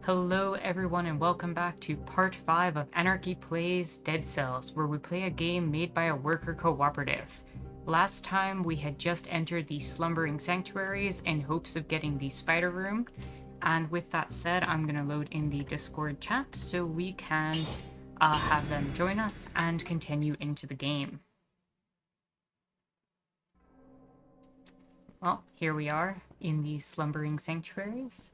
Hello everyone and welcome back to part 5 of Anarchy Plays Dead Cells, where we play a game made by a worker cooperative. Last time we had just entered the slumbering sanctuaries in hopes of getting the spider room, and with that said I'm going to load in the Discord chat so we can have them join us and continue into the game. Well, here we are in the slumbering sanctuaries.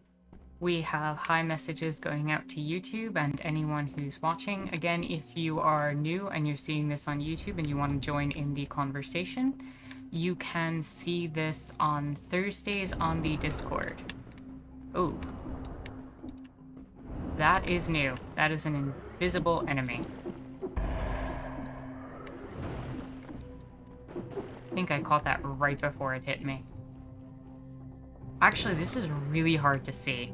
We have hi messages going out to YouTube and anyone who's watching. Again, if you are new and you're seeing this on YouTube and you want to join in the conversation, you can see this on Thursdays on the Discord. Oh. That is new. That is an invisible enemy. I think I caught that right before it hit me. Actually, this is really hard to see.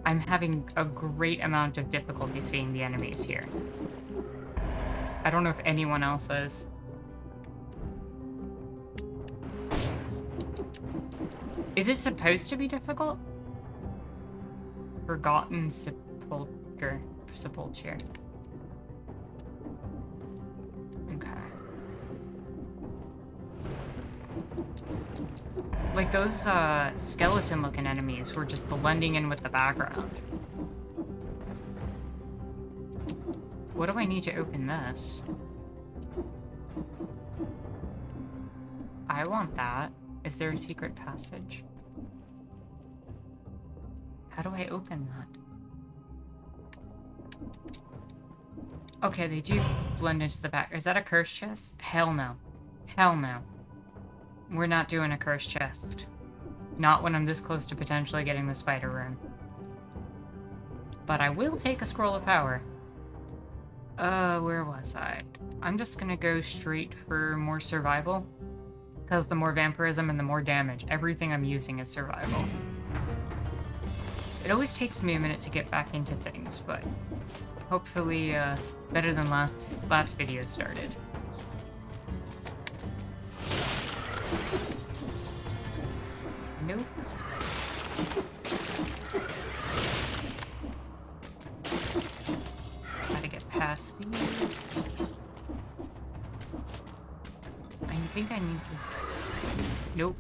I'm having a great amount of difficulty seeing the enemies here. I don't know if anyone else is. Is it supposed to be difficult? Forgotten sepulcher. Okay. Like those skeleton-looking enemies were just blending in with the background. What do I need to open this? I want that. Is there a secret passage? How do I open that? Okay, they do blend into the back. Is that a curse chest? Hell no. Hell no. We're not doing a cursed chest. Not when I'm this close to potentially getting the spider room. But I will take a scroll of power. Where was I? I'm just gonna go straight for more survival. Because the more vampirism and the more damage, everything I'm using is survival. It always takes me a minute to get back into things, but hopefully better than last video started. Nope. Gotta get past these. I think I need this. Nope.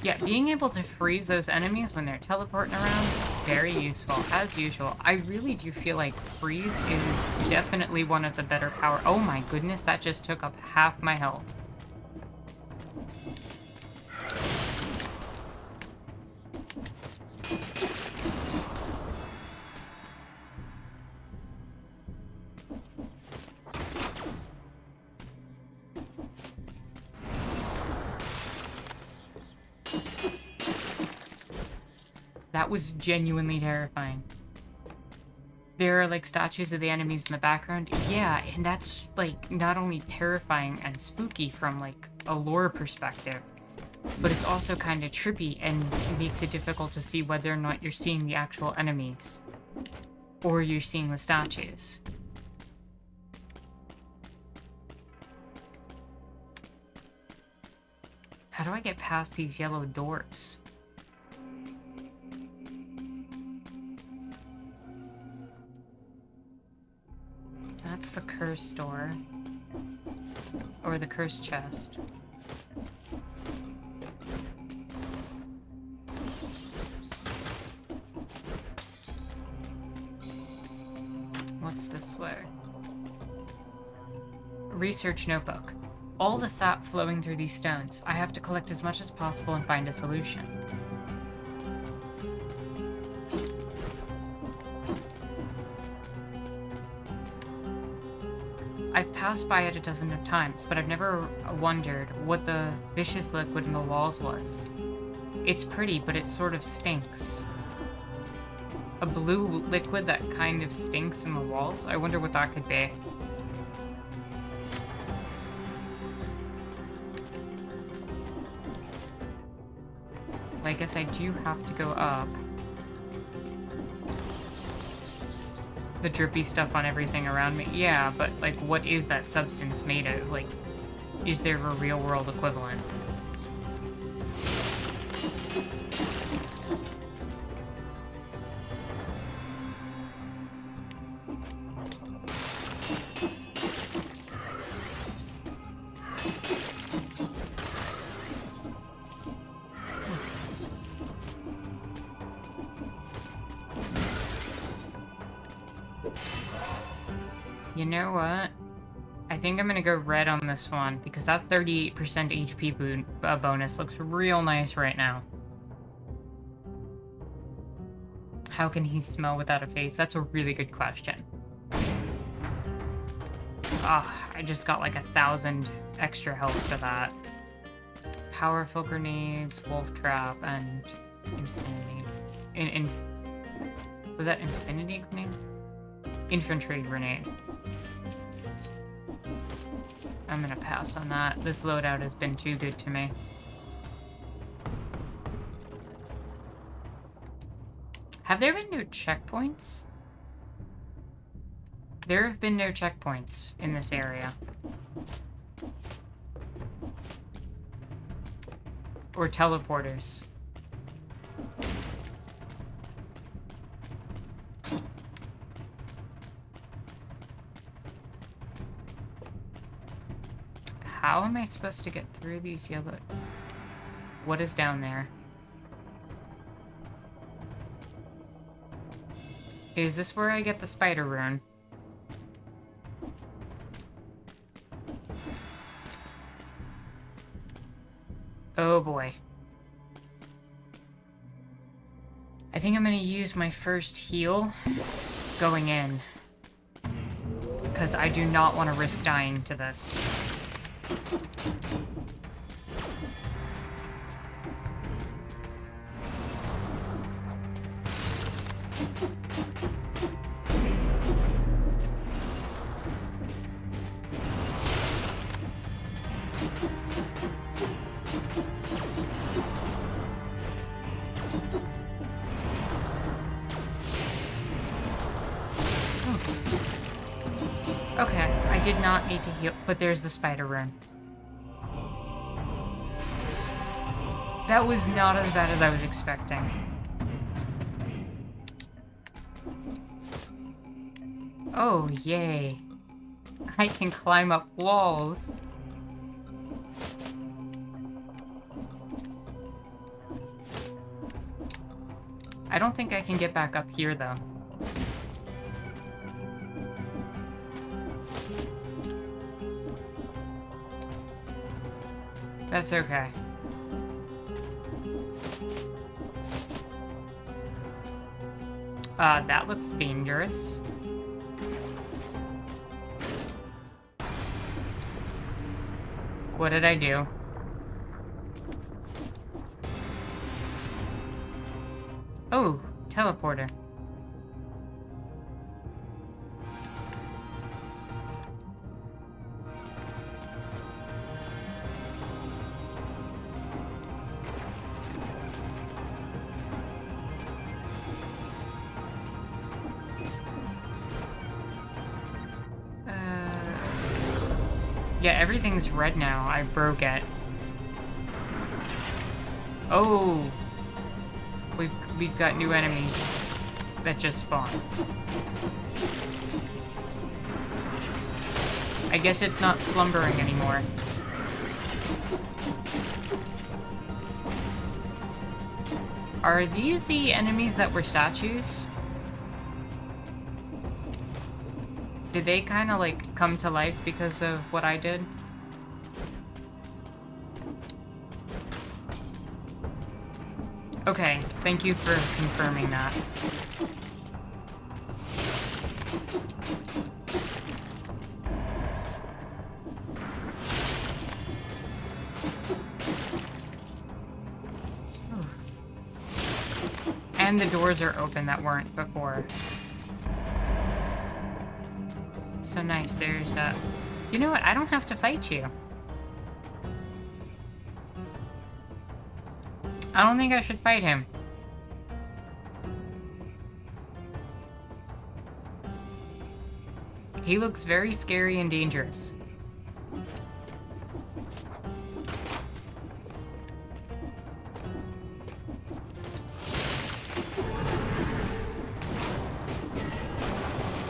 Yeah, being able to freeze those enemies when they're teleporting around, very useful, as usual. I really do feel like freeze is definitely one of the better power. Oh my goodness, that just took up half my health. That was genuinely terrifying. There are like statues of the enemies in the background. Yeah, and that's like not only terrifying and spooky from like a lore perspective, but it's also kind of trippy and it makes it difficult to see whether or not you're seeing the actual enemies or you're seeing the statues. How do I get past these yellow doors? That's the curse door. Or the curse chest. What's this way? Research notebook. All the sap flowing through these stones. I have to collect as much as possible and find a solution. I've passed by it a dozen of times, but I've never wondered what the vicious liquid in the walls was. It's pretty, but it sort of stinks. A blue liquid that kind of stinks in the walls? I wonder what that could be. I guess I do have to go up. The drippy stuff on everything around me. Yeah, but, like, what is that substance made of? Like, is there a real-world equivalent? You know what? I think I'm gonna go red on this one, because that 38% HP bonus looks real nice right now. How can he smell without a face? That's a really good question. Ah, I just got like 1,000 extra health for that. Powerful grenades, wolf trap, and infinity. Was that infinity grenade? Infantry grenade. I'm gonna pass on that. This loadout has been too good to me. Have there been no checkpoints? There have been no checkpoints in this area. Or teleporters. How am I supposed to get through these yellow... What is down there? Is this where I get the spider rune? Oh boy. I think I'm gonna use my first heal going in, because I do not want to risk dying to this. Okay, I did not need to heal, but there's the spider rune. That was not as bad as I was expecting. Oh, yay. I can climb up walls. I don't think I can get back up here, though. That's okay. That looks dangerous. What did I do? Oh, teleporter. Yeah, everything's red now. I broke it. Oh, we've got new enemies that just spawned. I guess it's not slumbering anymore. Are these the enemies that were statues? Did they kind of like come to life because of what I did? Okay, thank you for confirming that. And the doors are open that weren't before. So nice, there's you know what, I don't have to fight you. I don't think I should fight him. He looks very scary and dangerous.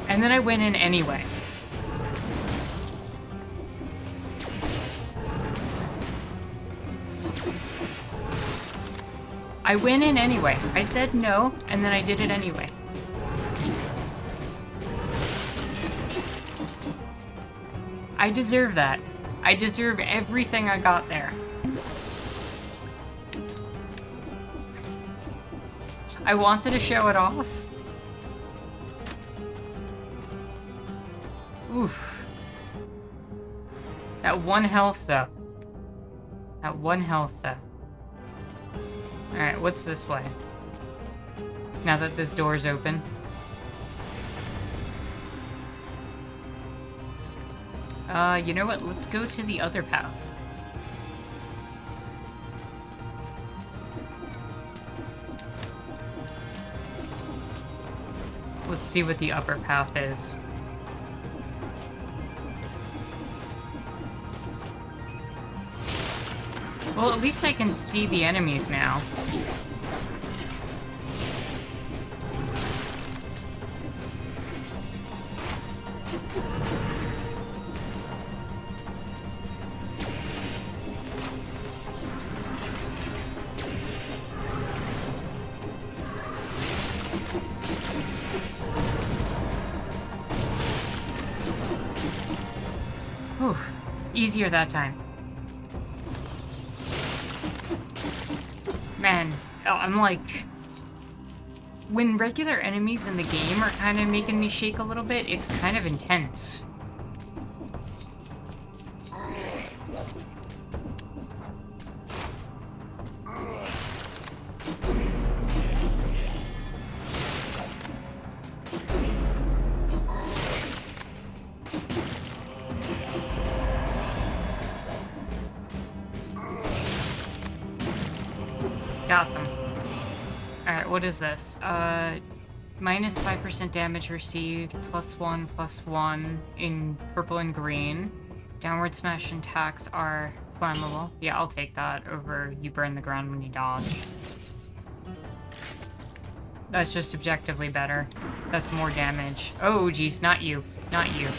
And then I went in anyway. I went in anyway. I said no, and then I did it anyway. I deserve that. I deserve everything I got there. I wanted to show it off. Oof. That one health, though. That one health, though. Alright, what's this way? Now that this door's open. You know what? Let's go to the other path. Let's see what the upper path is. Well, at least I can see the enemies now. Whew. Easier that time. Man, I'm like... When regular enemies in the game are kind of making me shake a little bit, it's kind of intense. Got them. Alright, what is this? Minus 5% damage received, +1/+1 in purple and green. Downward smash attacks are flammable. Yeah, I'll take that over you burn the ground when you dodge. That's just objectively better. That's more damage. Oh, geez, not you. Not you.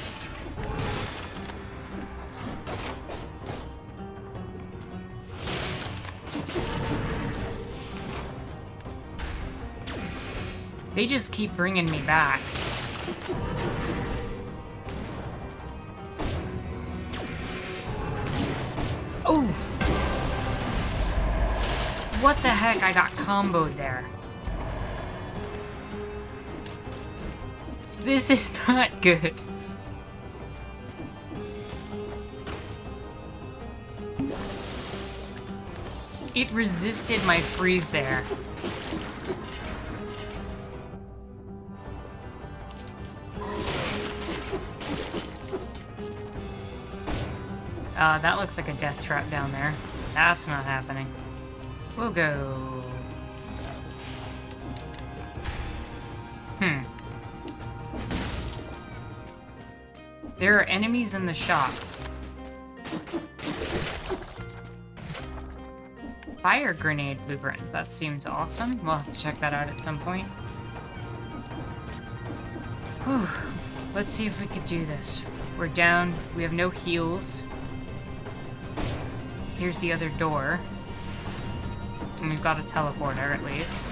They just keep bringing me back. Oof! What the heck? I got comboed there. This is not good. It resisted my freeze there. That looks like a death trap down there. That's not happening. We'll go... There are enemies in the shop. Fire grenade blueprint. That seems awesome. We'll have to check that out at some point. Whew. Let's see if we could do this. We're down. We have no heals. Here's the other door. And we've got a teleporter, at least.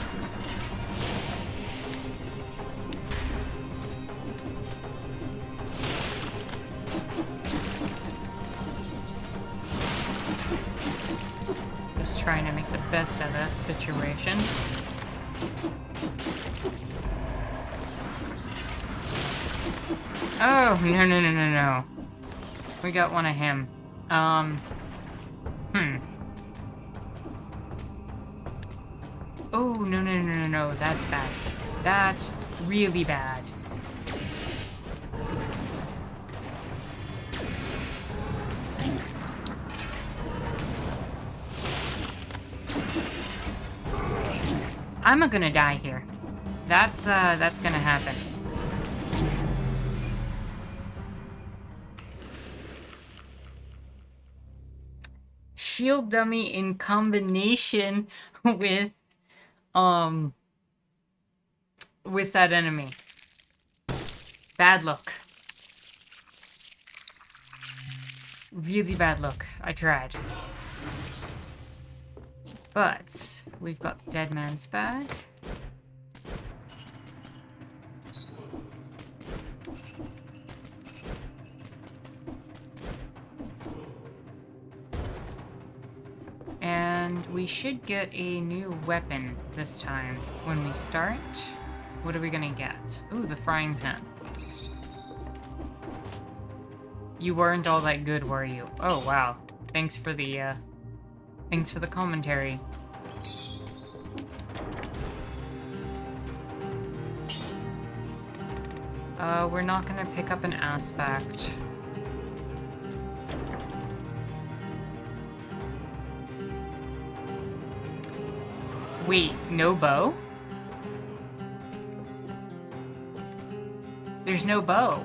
Just trying to make the best of this situation. Oh, no. We got one of him. Oh, no. That's bad. That's really bad. I'm gonna die here. That's gonna happen. Shield dummy in combination with that enemy. Bad luck. Really bad luck. I tried. But we've got the dead man's bag. And we should get a new weapon this time when we start. What are we gonna get? Ooh, the frying pan. You weren't all that good, were you? Oh, wow. Thanks for the commentary. We're not gonna pick up an aspect. Wait, no bow? There's no bow.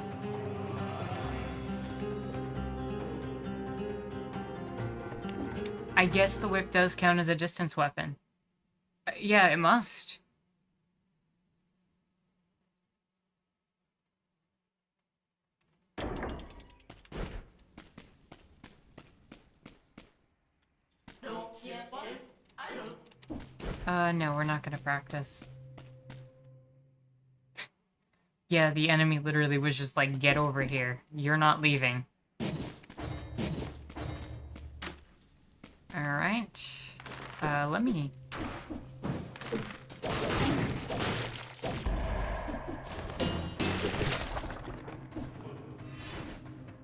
I guess the whip does count as a distance weapon. Yeah, it must. No, we're not gonna practice. Yeah, the enemy literally was just like, get over here. You're not leaving. Alright. Let me...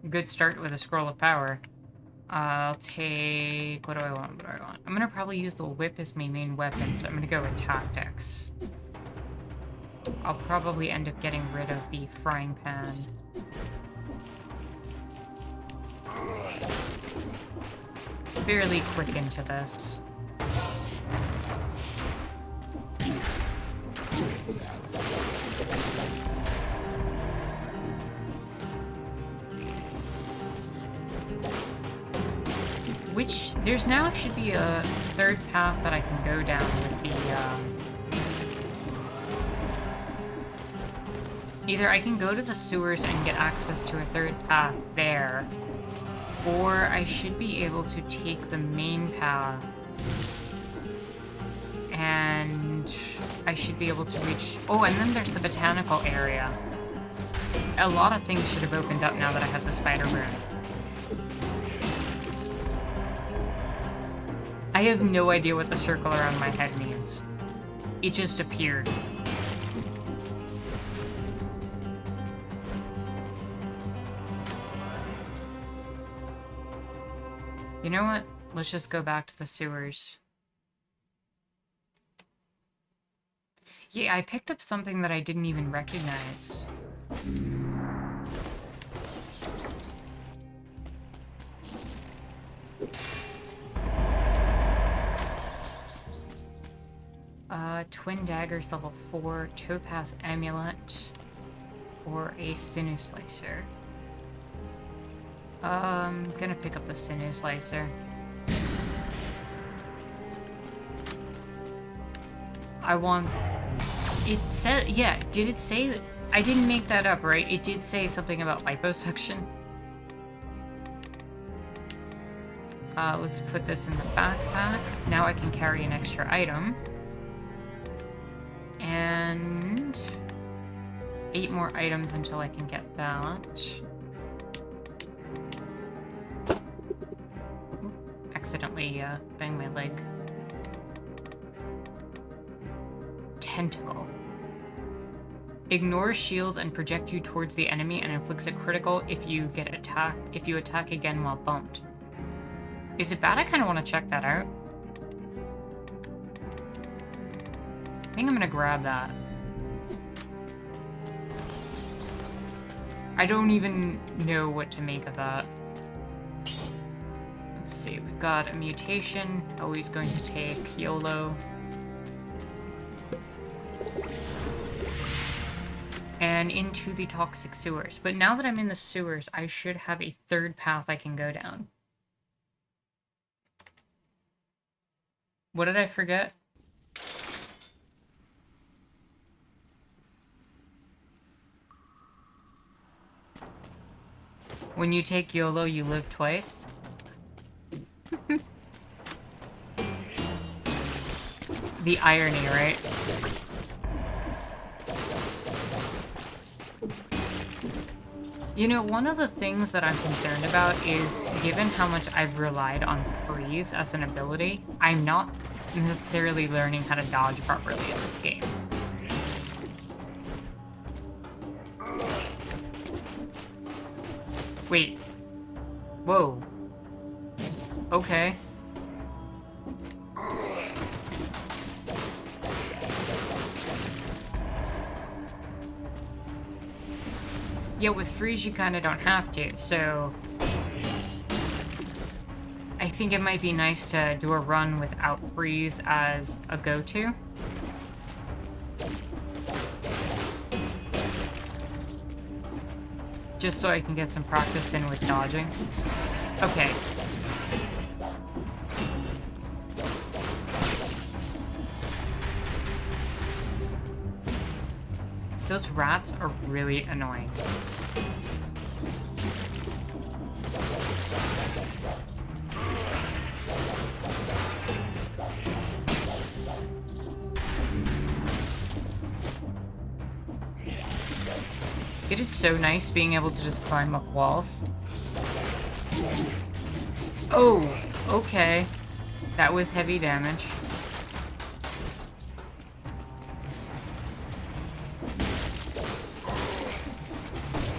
Good start with a scroll of power. I'll take... What do I want? What do I want? I'm gonna probably use the whip as my main weapon, so I'm gonna go with tactics. I'll probably end up getting rid of the frying pan. Fairly quick into this. Which, there's now should be a third path that I can go down with the, either I can go to the sewers and get access to a third path there, or I should be able to take the main path, and I should be able to reach... Oh, and then there's the botanical area. A lot of things should have opened up now that I have the spider rune. I have no idea what the circle around my head means. It just appeared. You know what? Let's just go back to the sewers. Yeah, I picked up something that I didn't even recognize. Twin daggers level 4, topaz amulet, or a sinew slicer. Gonna pick up the sinew slicer. I want... It said... Yeah, did it say... I didn't make that up, right? It did say something about liposuction. Let's put this in the backpack. Now I can carry an extra item. And... 8 more items until I can get that. Accidentally banged my leg. Tentacle. Ignore shields and project you towards the enemy and inflicts a critical if you attack again while bumped. Is it bad? I kind of want to check that out. I think I'm gonna grab that. I don't even know what to make of that. Let's see, we've got a mutation, always going to take YOLO. then into the toxic sewers. But now that I'm in the sewers, I should have a third path I can go down. What did I forget? When you take YOLO, you live twice. The irony, right? You know, one of the things that I'm concerned about is, given how much I've relied on freeze as an ability, I'm not necessarily learning how to dodge properly in this game. Wait. Whoa. Okay. Yeah, with freeze you kind of don't have to, so I think it might be nice to do a run without freeze as a go-to. Just so I can get some practice in with dodging. Okay. Those rats are really annoying. It is so nice being able to just climb up walls. Oh, okay. That was heavy damage.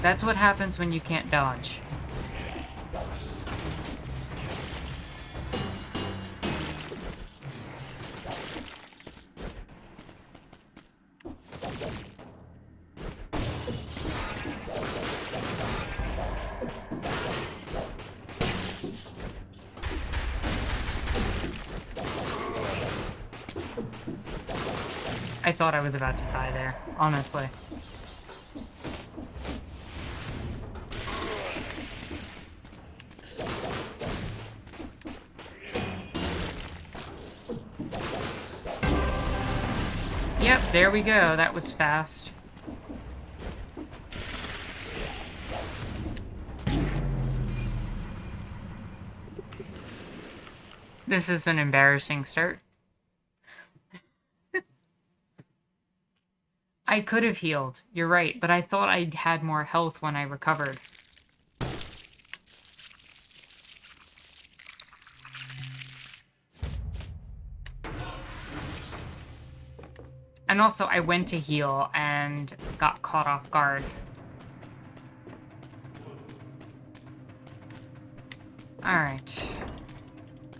That's what happens when you can't dodge. I thought I was about to die there, honestly. Yep, there we go. That was fast. This is an embarrassing start. I could have healed, you're right, but I thought I'd had more health when I recovered. And also, I went to heal and got caught off guard. Alright.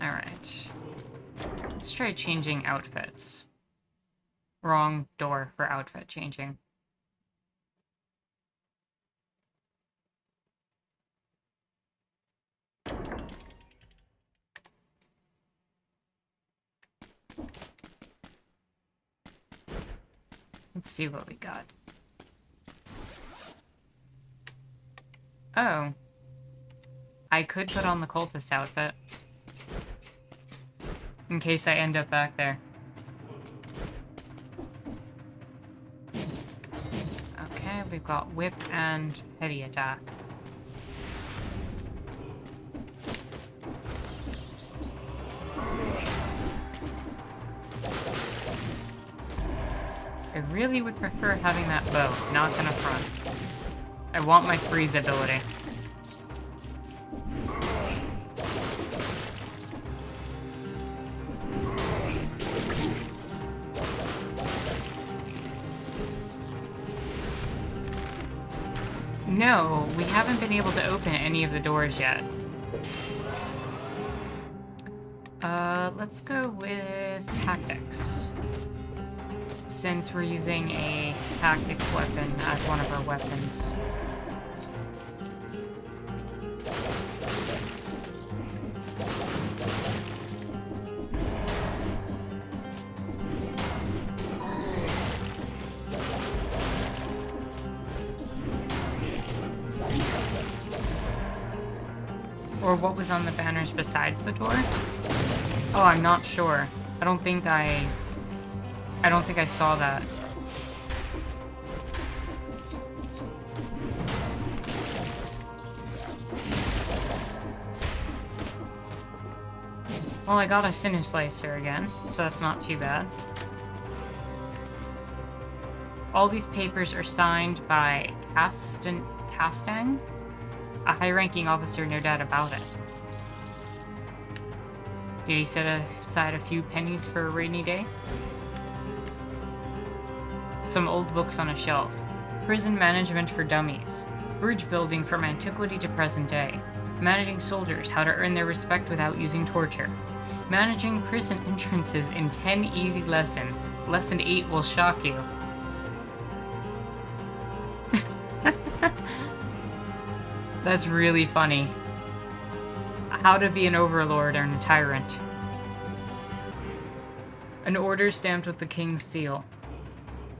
Alright. Let's try changing outfits. Wrong door for outfit changing. Let's see what we got. Oh. I could put on the cultist outfit. In case I end up back there. Okay, we've got whip and heavy attack. I really would prefer having that bow, not gonna front. I want my freeze ability. No, we haven't been able to open any of the doors yet. Let's go with tactics. Since we're using a tactics weapon as one of our weapons. Or what was on the banners besides the door? Oh, I'm not sure. I don't think I saw that. Well, I got a Sinner Slicer again, so that's not too bad. All these papers are signed by Castang, a high-ranking officer, no doubt about it. Did he set aside a few pennies for a rainy day? Some old books on a shelf. Prison management for dummies. Bridge building from antiquity to present day. Managing soldiers, how to earn their respect without using torture. Managing prison entrances in 10 easy lessons. Lesson 8 will shock you. That's really funny. How to be an overlord and a tyrant. An order stamped with the king's seal.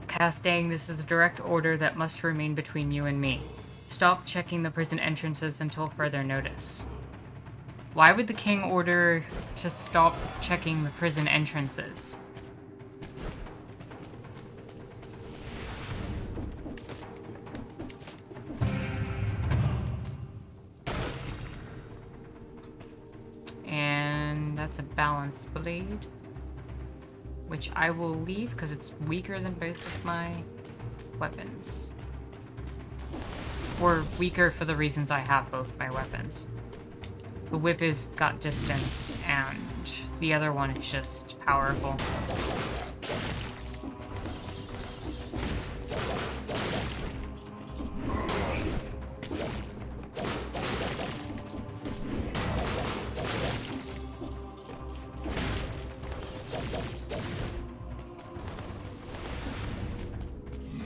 Castang, this is a direct order that must remain between you and me. Stop checking the prison entrances until further notice. Why would the king order to stop checking the prison entrances? And that's a balanced blade, which I will leave because it's weaker than both of my weapons. Or weaker for the reasons I have both my weapons. The whip is got distance, and the other one is just powerful.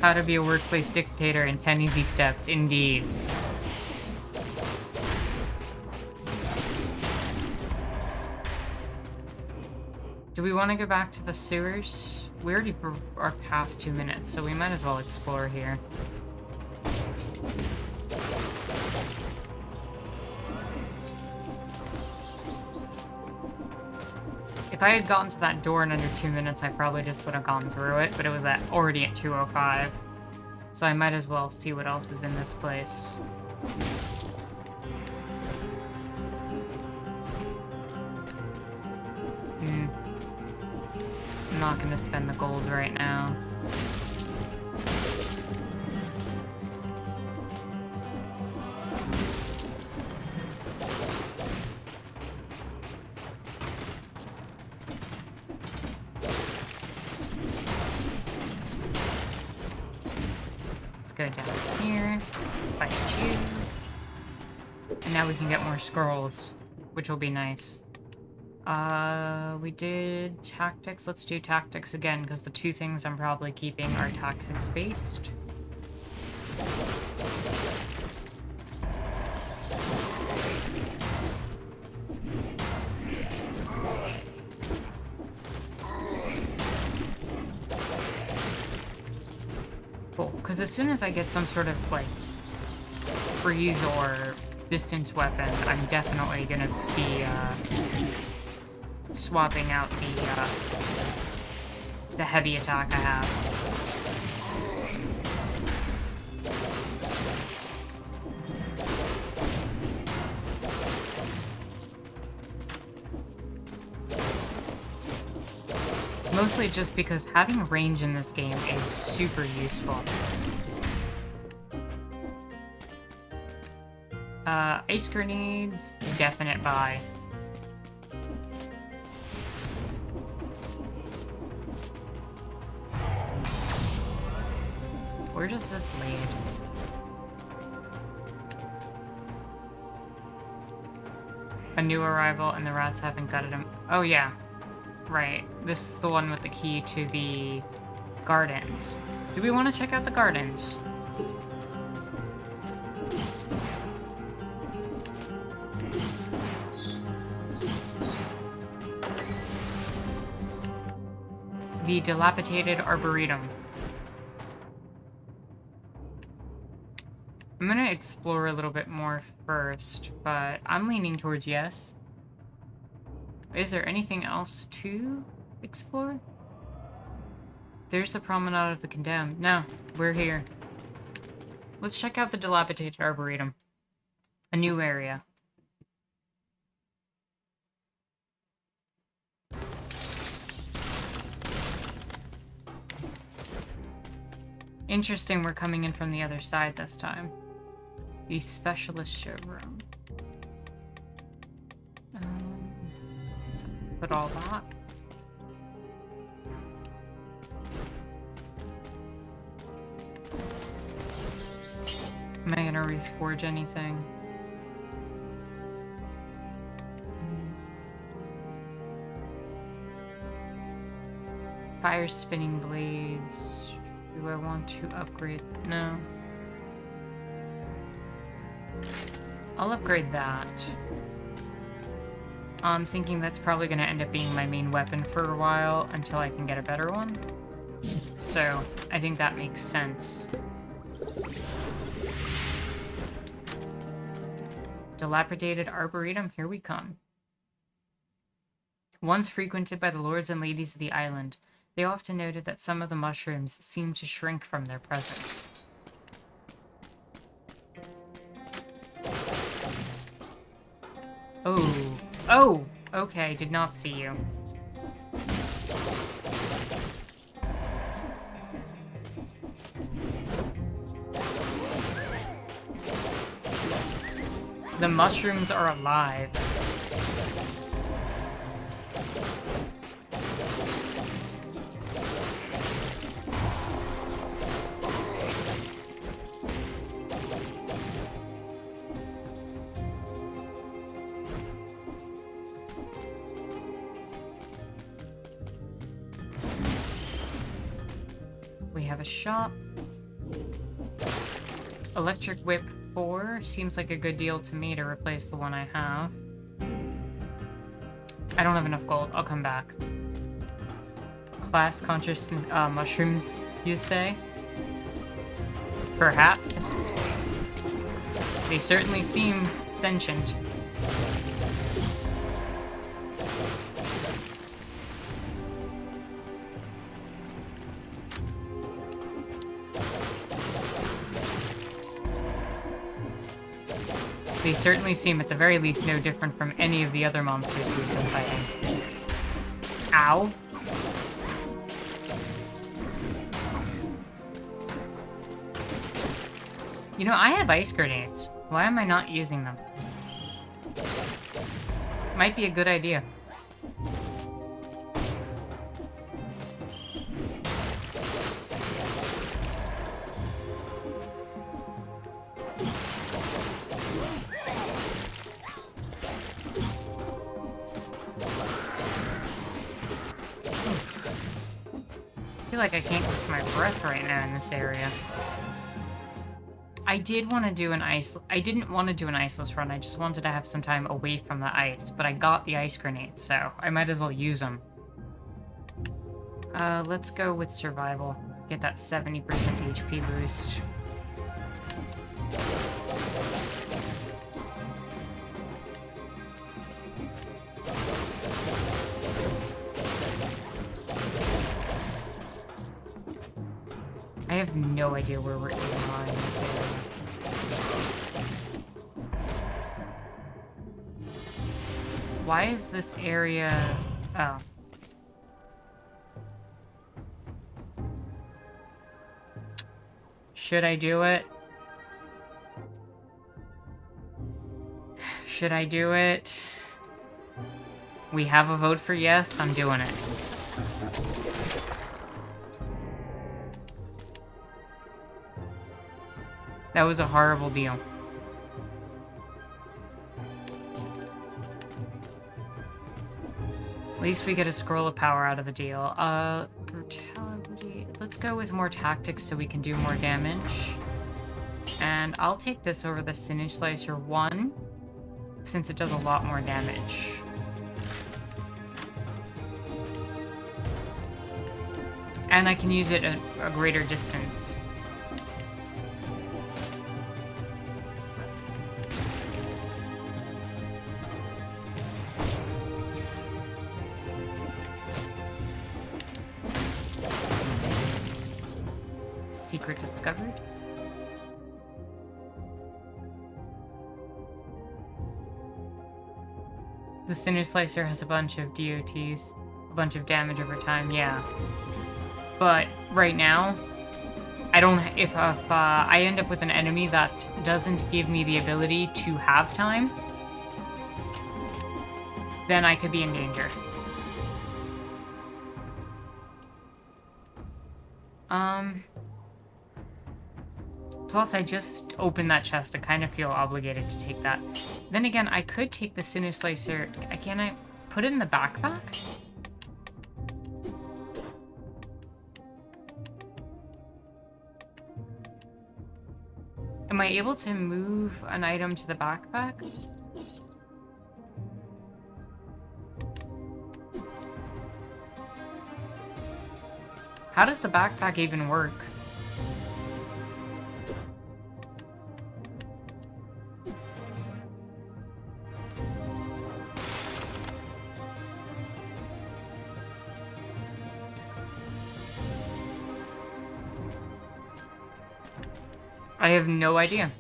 How to be a workplace dictator in 10 easy steps, indeed. Do we want to go back to the sewers? We already are past 2 minutes, so we might as well explore here. If I had gotten to that door in under 2 minutes, I probably just would have gone through it, but it was already at 2:05. So I might as well see what else is in this place. I'm not going to spend the gold right now. Go down here, fight you, and now we can get more scrolls, which will be nice. We did tactics. Let's do tactics again, because the two things I'm probably keeping are tactics based. Because as soon as I get some sort of, like, freeze or distance weapon, I'm definitely gonna be, swapping out the heavy attack I have. Mostly just because having range in this game is super useful. Ice grenades, definite buy. Where does this lead? A new arrival and the rats haven't gutted him. Oh yeah. Right, this is the one with the key to the gardens. Do we want to check out the gardens? The dilapidated arboretum. I'm gonna explore a little bit more first, but I'm leaning towards yes. Is there anything else to explore? There's the Promenade of the Condemned. No, we're here. Let's check out the dilapidated Arboretum. A new area. Interesting, we're coming in from the other side this time. The specialist showroom. Let's put all that. Am I gonna reforge anything? Fire spinning blades. Do I want to upgrade? No. I'll upgrade that. I'm thinking that's probably going to end up being my main weapon for a while until I can get a better one. So, I think that makes sense. Dilapidated Arboretum, here we come. Once frequented by the lords and ladies of the island, they often noted that some of the mushrooms seemed to shrink from their presence. Oh. Oh! Okay, did not see you. The mushrooms are alive. We have a shop. Electric Whip 4 seems like a good deal to me to replace the one I have. I don't have enough gold. I'll come back. Class conscious mushrooms, you say? Perhaps. They certainly seem sentient. They certainly seem, at the very least, no different from any of the other monsters we've been fighting. Ow. You know, I have ice grenades. Why am I not using them? Might be a good idea. I feel like I can't catch my breath right now in this area. I did want to do an ice... I didn't want to do an iceless run, I just wanted to have some time away from the ice, but I got the ice grenades, so I might as well use them. Let's go with survival. Get that 70% HP boost. I have no idea where we're aiming on in this area. Why is this area... Oh. Should I do it? Should I do it? We have a vote for yes, I'm doing it. That was a horrible deal. At least we get a scroll of power out of the deal. Brutality. Let's go with more tactics so we can do more damage. And I'll take this over the Sinew Slicer 1, since it does a lot more damage. And I can use it at a greater distance. secret discovered. The Sinner Slicer has a bunch of DOTs, a bunch of damage over time, yeah. But right now, I don't. If I end up with an enemy that doesn't give me the ability to have time, then I could be in danger. Plus, I just opened that chest. I kind of feel obligated to take that. Then again, I could take the Sinner Slicer. Can I put it in the backpack? Am I able to move an item to the backpack? How does the backpack even work? I have no idea.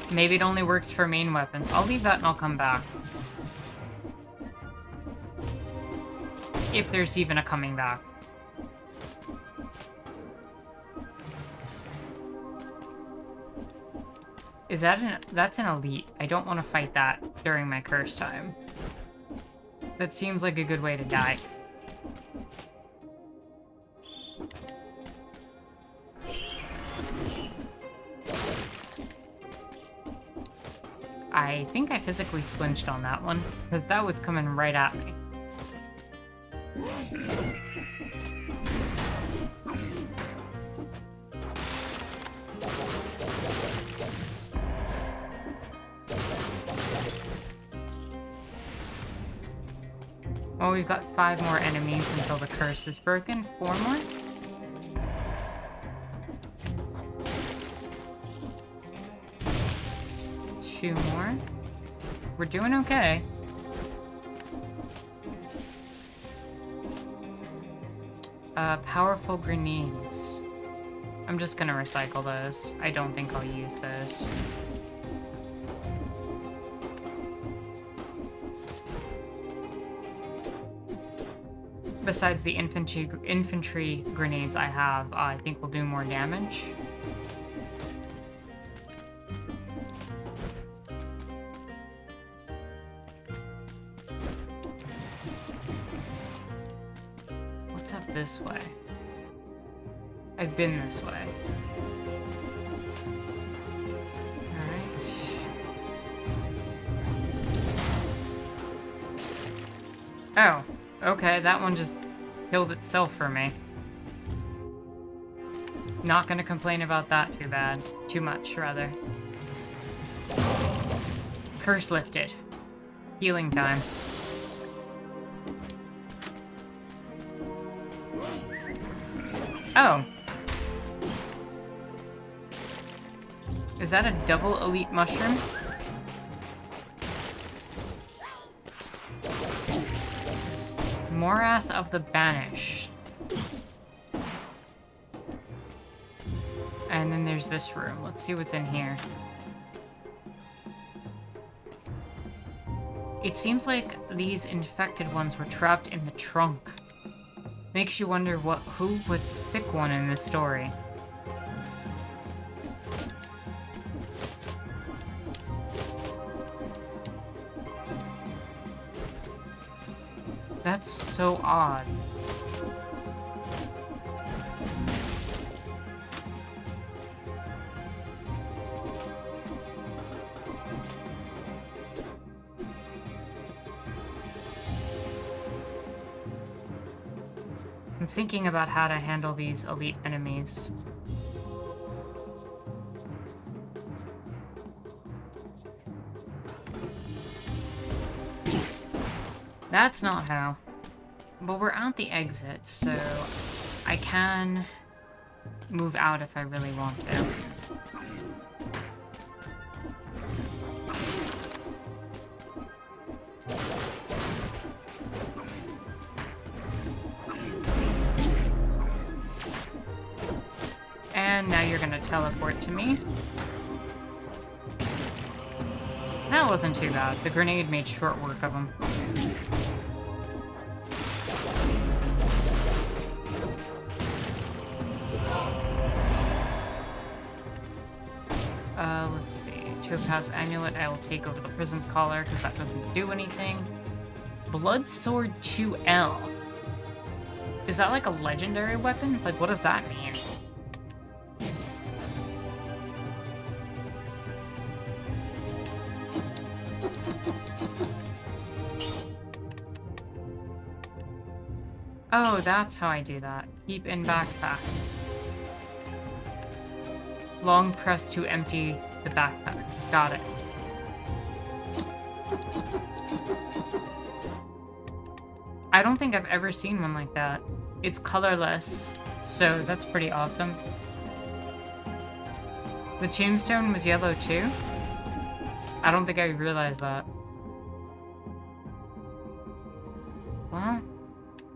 Maybe it only works for main weapons. I'll leave that and I'll come back. If there's even a coming back. Is that that's an elite. I don't want to fight that during my curse time. That seems like a good way to die. I think I physically flinched on that one, because that was coming right at me. Well, we've got 5 more enemies until the curse is broken. 4 more? Two more. We're doing okay. Powerful grenades. I'm just gonna recycle those. I don't think I'll use those. Besides the infantry grenades I have, I think will do more damage. What's up this way? I've been this way. Alright. Oh, okay, that one just killed itself for me. Not gonna complain about that too bad. Too much, rather. Curse lifted. Healing time. Oh. Is that a double elite mushroom? Morass of the Banished. And then there's this room. Let's see what's in here. It seems like these infected ones were trapped in the trunk. Makes you wonder who was the sick one in this story. That's so odd. I'm thinking about how to handle these elite enemies. That's not how. But we're at the exit, so I can move out if I really want to. teleport to me. That wasn't too bad. The grenade made short work of him. Let's see. Topaz Amulet, I will take over the Prison's Collar, because that doesn't do anything. Blood Sword 2L. Is that like a legendary weapon? Like, what does that mean? Oh, that's how I do that. Keep in backpack. Long press to empty the backpack. Got it. I don't think I've ever seen one like that. It's colorless, so that's pretty awesome. The tombstone was yellow too? I don't think I realized that. Well,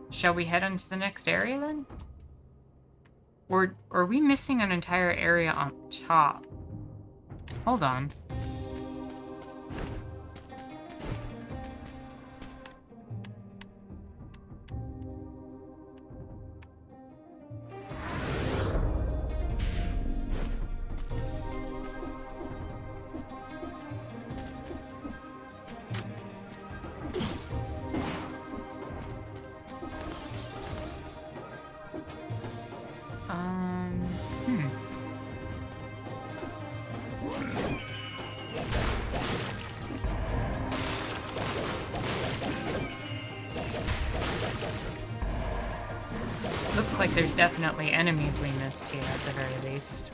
shall we head on to the next area then? Or are we missing an entire area on top? Hold on. Looks like there's definitely enemies we missed here, at the very least.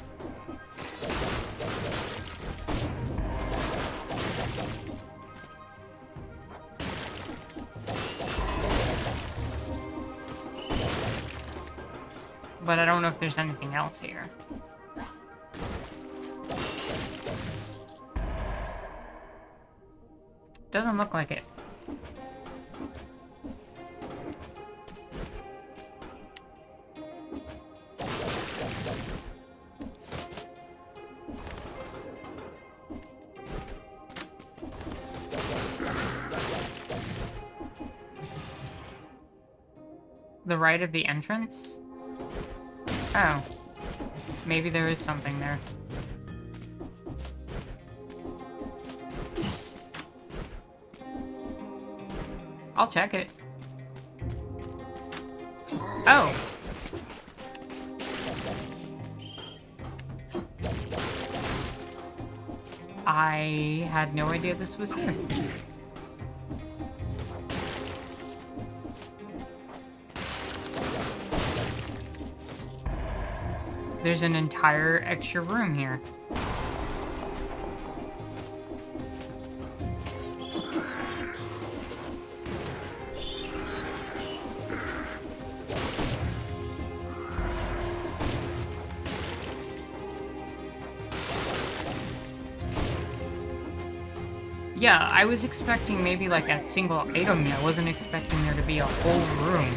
But I don't know if there's anything else here. Doesn't look like it. The right of the entrance? Oh. Maybe there is something there. I'll check it. Oh. I had no idea this was here. There's an entire extra room here. Yeah, I was expecting maybe like a single item. I wasn't expecting there to be a whole room.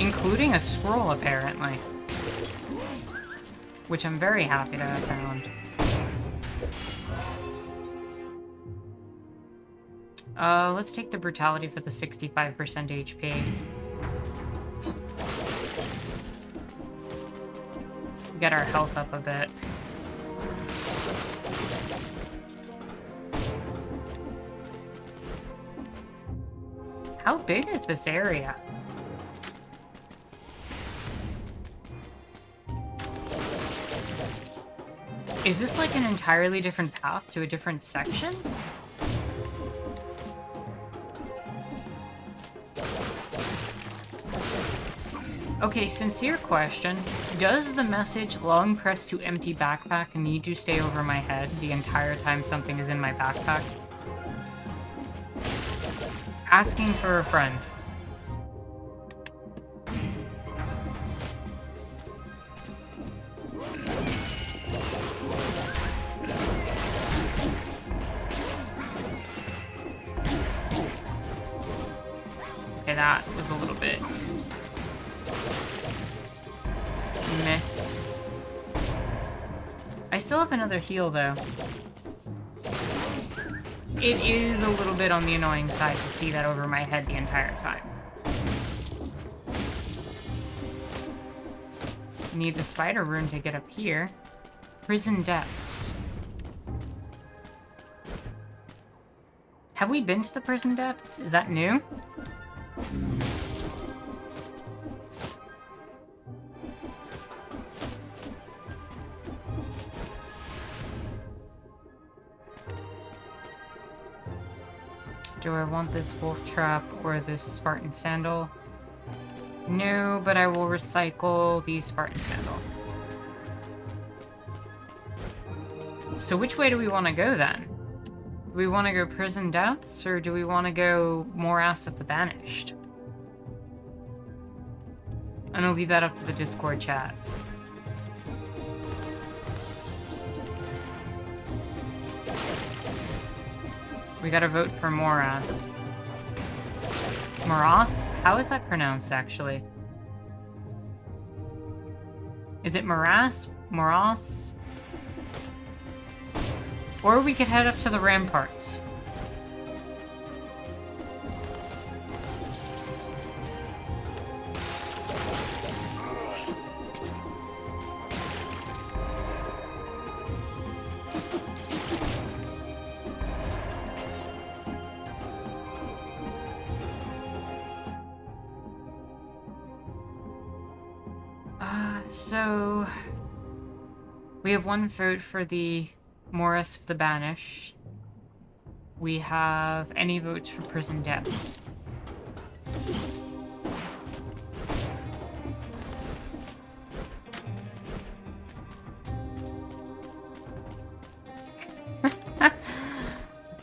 Including a scroll, apparently. Which I'm very happy to have found. Let's take the brutality for the 65% HP. Get our health up a bit. How big is this area? Is this like an entirely different path to a different section? Okay, sincere question. Does the message long press to empty backpack need to stay over my head the entire time something is in my backpack? Asking for a friend. that was a little bit meh. I still have another heal, though. It is a little bit on the annoying side to see that over my head the entire time. Need the spider rune to get up here. Prison depths. Have we been to the prison depths? Is that new? Do I want this wolf trap or this Spartan sandal? No, but I will recycle the Spartan sandal. So which way do we want to go then? Do we want to go prison depths or do we want to go morass of the banished? I'm gonna leave that up to the Discord chat. We gotta vote for morass. Morass? How is that pronounced, actually? Is it morass? Morass? Or we could head up to the ramparts. So we have one vote for the Morris of the Banished. We have any votes for prison depths.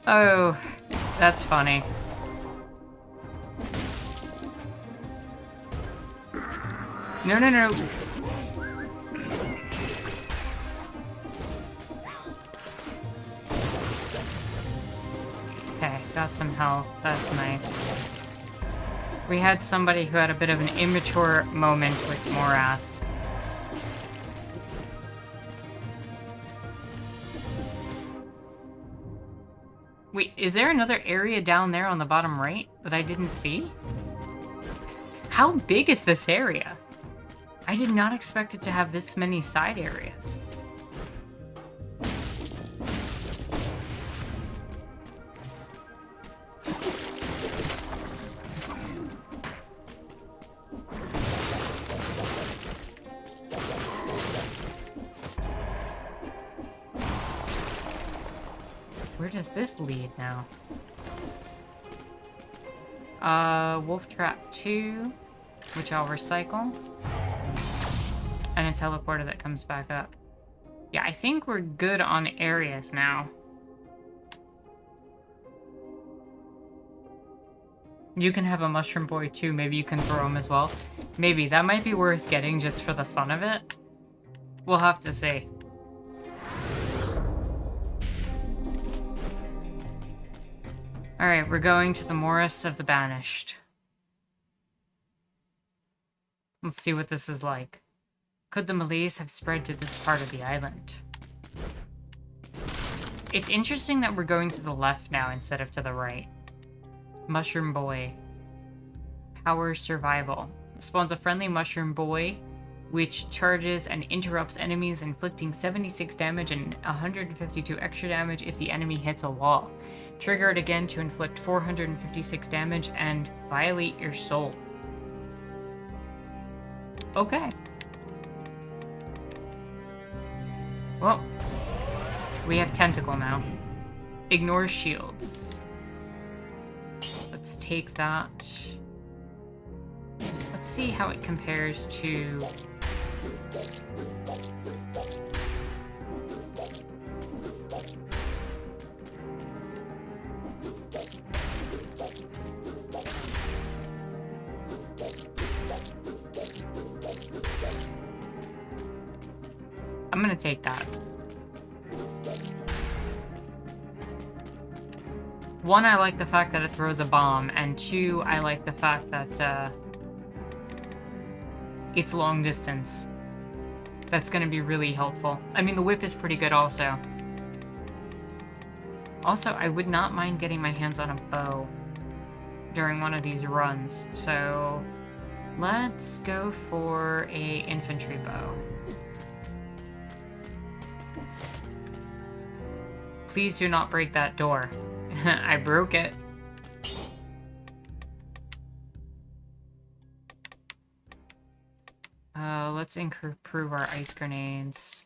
Oh, that's funny. No, no, no. Okay, got some health. That's nice. We had somebody who had a bit of an immature moment with morass. Wait, is there another area down there on the bottom right that I didn't see? How big is this area? I did not expect it to have this many side areas. Where does this lead now? Wolf Trap 2, which I'll recycle. And a teleporter that comes back up. Yeah, I think we're good on areas now. You can have a mushroom boy too. Maybe you can throw him as well. Maybe. That might be worth getting just for the fun of it. We'll have to see. Alright, we're going to the Morris of the Banished. Let's see what this is like. Could the malaise have spread to this part of the island? It's interesting that we're going to the left now instead of to the right. Mushroom Boy. Power Survival. Spawns a friendly Mushroom Boy, which charges and interrupts enemies, inflicting 76 damage and 152 extra damage if the enemy hits a wall. Trigger it again to inflict 456 damage and violate your soul. Okay. Well, we have Tentacle now. Ignore shields. Let's take that. Let's see how it compares to... I'm gonna take that. One, I like the fact that it throws a bomb, and two, I like the fact that it's long distance. That's gonna be really helpful. I mean, the whip is pretty good also. Also, I would not mind getting my hands on a bow during one of these runs, so let's go for a infantry bow. Please do not break that door. I broke it. Let's improve our ice grenades.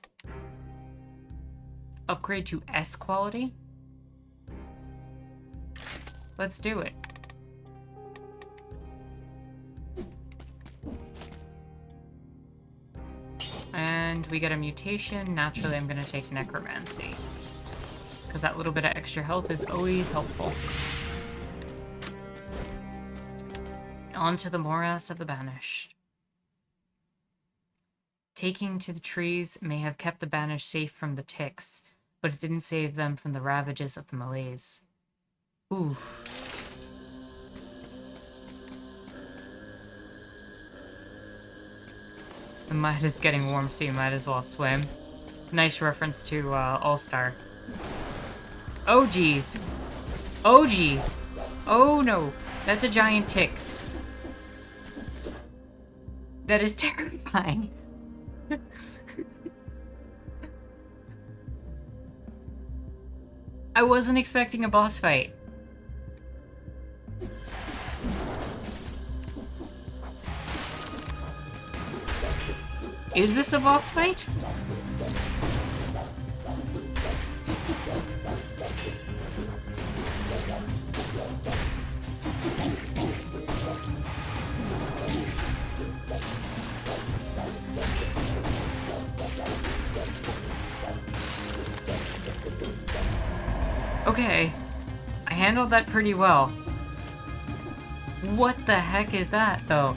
Upgrade to S quality? Let's do it. And we get a mutation. Naturally, I'm going to take necromancy, because that little bit of extra health is always helpful. On to the morass of the banished. Taking to the trees may have kept the banished safe from the ticks, but it didn't save them from the ravages of the malaise. Oof. The mud is getting warm, so you might as well swim. Nice reference to All-Star. Oh geez. Oh geez. Oh no. That's a giant tick. That is terrifying. I wasn't expecting a boss fight. Is this a boss fight? Okay, I handled that pretty well. What the heck is that, though?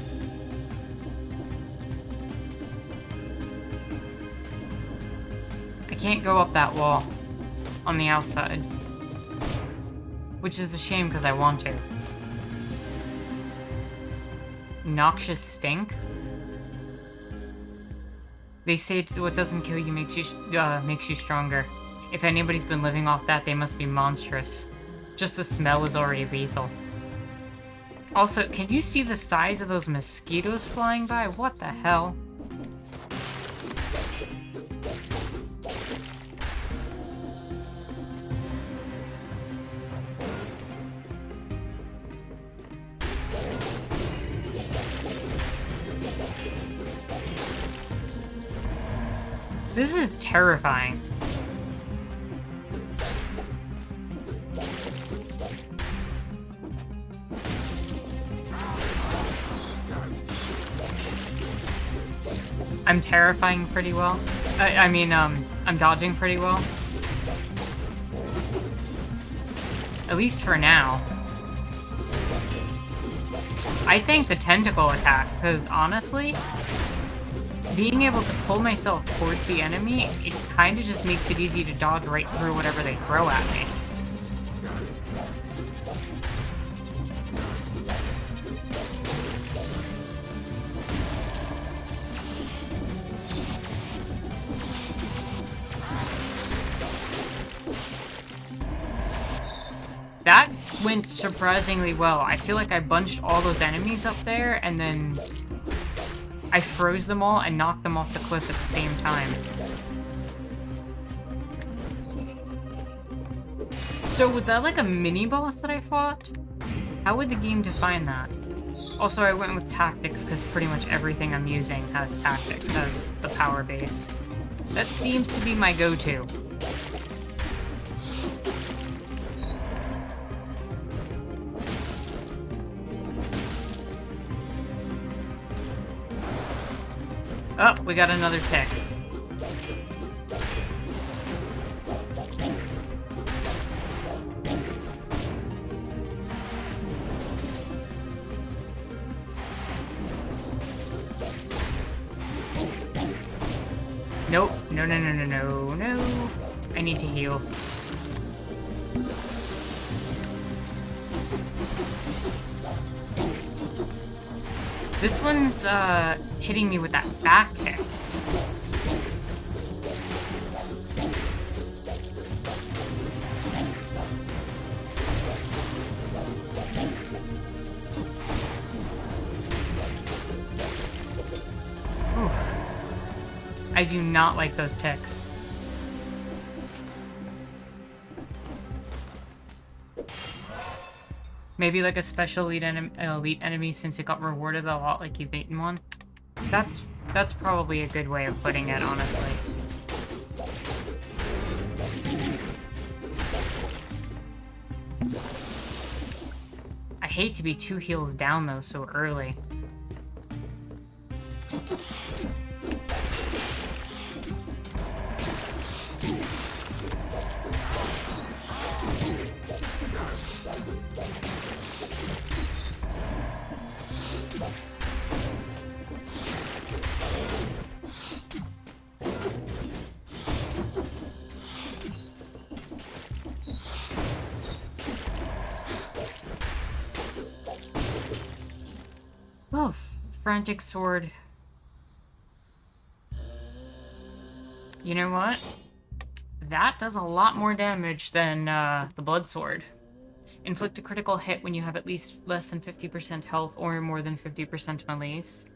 I can't go up that wall on the outside, which is a shame because I want to. Noxious stink? They say what doesn't kill you makes you stronger. If anybody's been living off that, they must be monstrous. Just the smell is already lethal. Also, can you see the size of those mosquitoes flying by? What the hell? This is terrifying. I'm terrifying pretty well. I'm dodging pretty well. At least for now. I think the tentacle attack, because honestly, being able to pull myself towards the enemy, it kind of just makes it easy to dodge right through whatever they throw at me. That went surprisingly well. I feel like I bunched all those enemies up there, and then I froze them all and knocked them off the cliff at the same time. So was that like a mini-boss that I fought? How would the game define that? Also, I went with tactics because pretty much everything I'm using has tactics as the power base. That seems to be my go-to. Oh, we got another tick. Nope. No, no, no, no, no, no. I need to heal. This one's hitting me with that back kick. Ooh. I do not like those ticks. Maybe like a special elite enemy since it got rewarded a lot like you've eaten one. That's probably a good way of putting it, honestly. I hate to be 2 heals down though so early. Oh, frantic sword. You know what? That does a lot more damage than the blood sword. Inflict a critical hit when you have at least less than 50% health or more than 50% malaise.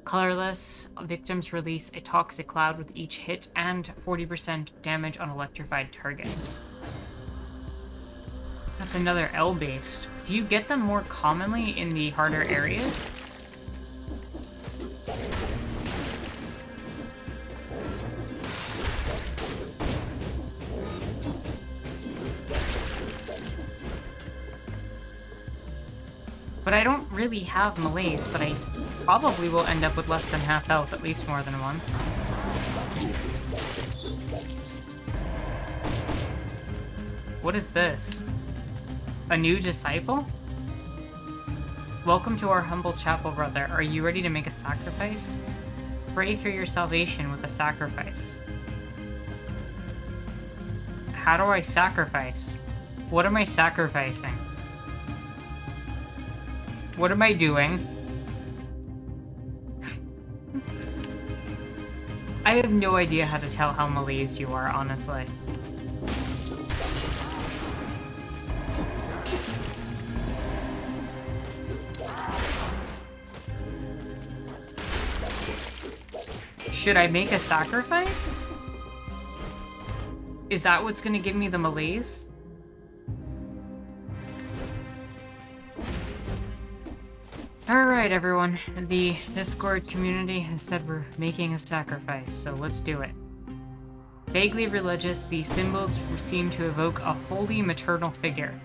Colorless, victims release a toxic cloud with each hit and 40% damage on electrified targets. That's another L-based. Do you get them more commonly in the harder areas? But I don't really have malaise, but I probably will end up with less than half health at least more than once. What is this? A new disciple? Welcome to our humble chapel, brother. Are you ready to make a sacrifice? Pray for your salvation with a sacrifice. How do I sacrifice? What am I sacrificing? What am I doing? I have no idea how to tell how malaised you are, honestly. Should I make a sacrifice? Is that what's gonna give me the malaise? Alright everyone, the Discord community has said we're making a sacrifice, so let's do it. Vaguely religious, these symbols seem to evoke a holy maternal figure,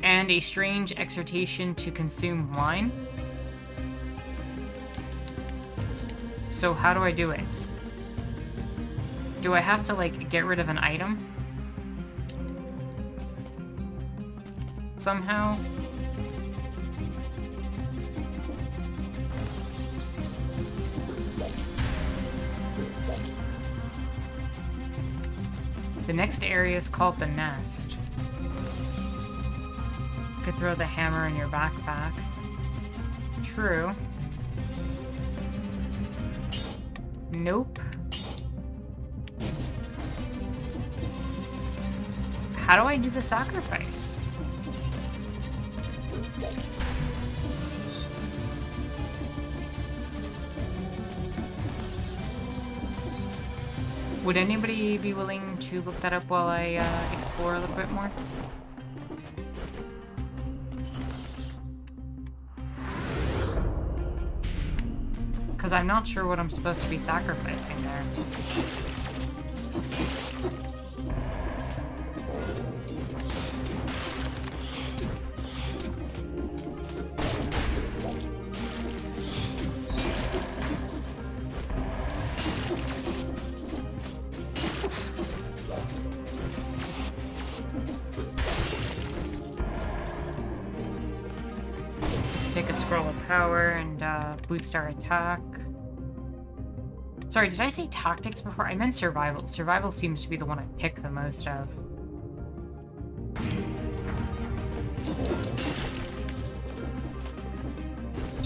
and a strange exhortation to consume wine. So how do I do it? Do I have to, like, get rid of an item? Somehow? The next area is called the nest. You could throw the hammer in your backpack. True. Nope. How do I do the sacrifice? Would anybody be willing to look that up while I explore a little bit more? Because I'm not sure what I'm supposed to be sacrificing there. Take a scroll of power and boost our attack. Sorry, did I say tactics before? I meant survival. Survival seems to be the one I pick the most of.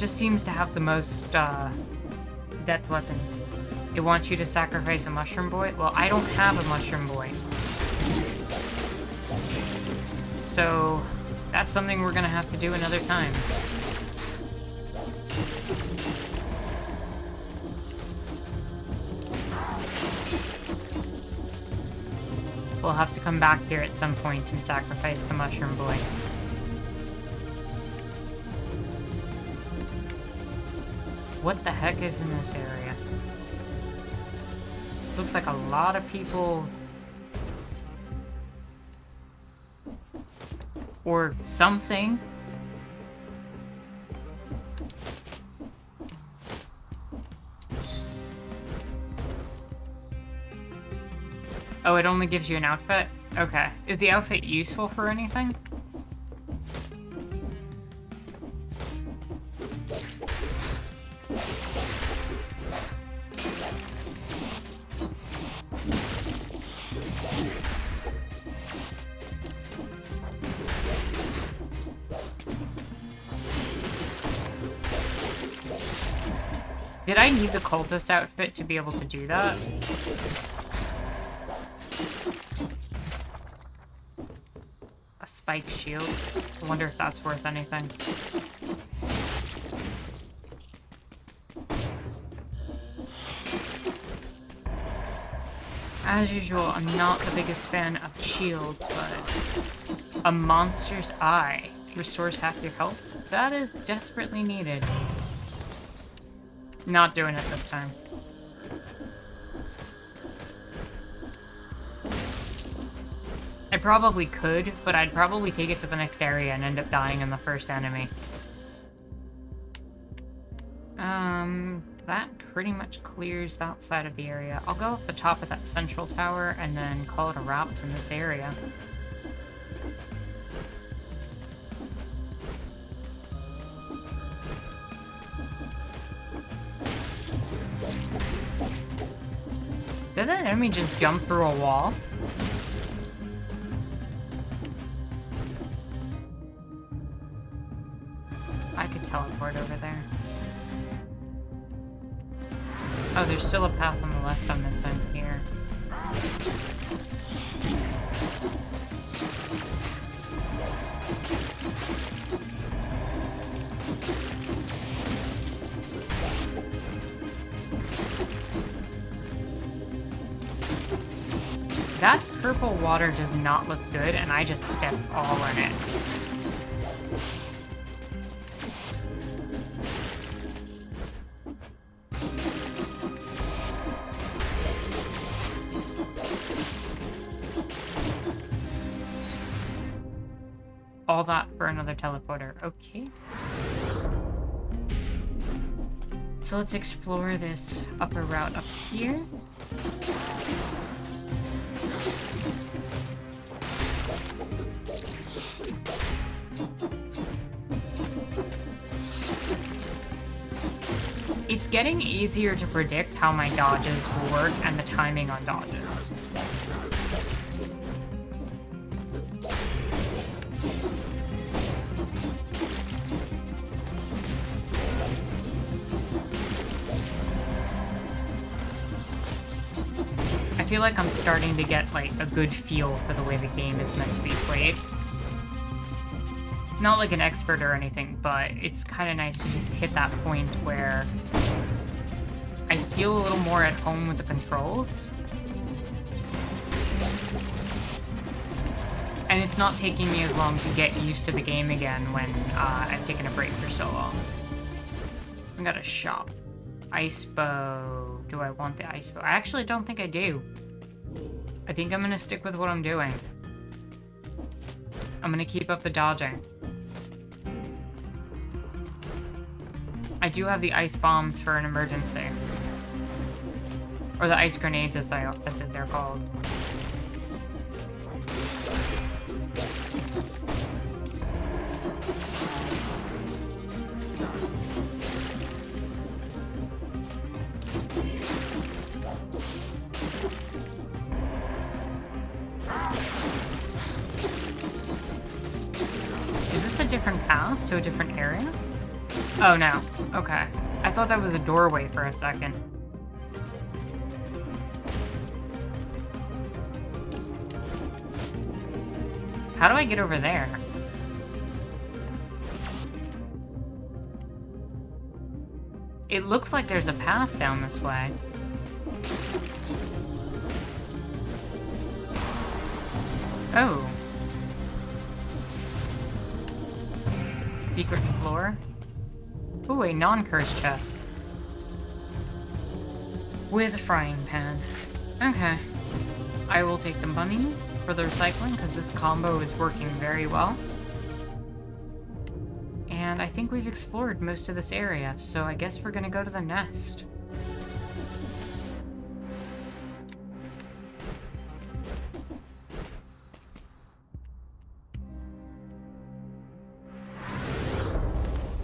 just seems to have the most depth weapons. It wants you to sacrifice a mushroom boy. Well, I don't have a mushroom boy. So that's something we're gonna have to do another time. We'll have to come back here at some point and sacrifice the mushroom boy. What the heck is in this area? Looks like a lot of people... or something. Oh, it only gives you an outfit? Okay. Is the outfit useful for anything? Did I need the cultist outfit to be able to do that? A spike shield. I wonder if that's worth anything. As usual, I'm not the biggest fan of shields, but a monster's eye restores half your health. That is desperately needed. Not doing it this time. I probably could, but I'd probably take it to the next area and end up dying in the first enemy. That pretty much clears that side of the area. I'll go up the top of that central tower and then call it a wraps in this area. Did that enemy just jump through a wall? I could teleport over there. Oh, there's still a path on the left on this end here. That purple water does not look good, and I just stepped all in it. All that for another teleporter. Okay. So let's explore this upper route up here. It's getting easier to predict how my dodges will work and the timing on dodges. I feel like I'm starting to get, like, a good feel for the way the game is meant to be played. Not like an expert or anything, but it's kind of nice to just hit that point where I feel a little more at home with the controls. And it's not taking me as long to get used to the game again when I've taken a break for so long. I got a shop. Ice bow. Do I want the ice bow? I actually don't think I do. I think I'm gonna stick with what I'm doing. I'm gonna keep up the dodging. I do have the ice bombs for an emergency. Or the ice grenades, as they're called. Is this a different path to a different area? Oh, no. Okay. I thought that was a doorway for a second. How do I get over there? It looks like there's a path down this way. Oh. Secret floor. Ooh, a non-cursed chest. With a frying pan. Okay. I will take the money for the recycling, because this combo is working very well. And I think we've explored most of this area, so I guess we're gonna go to the nest.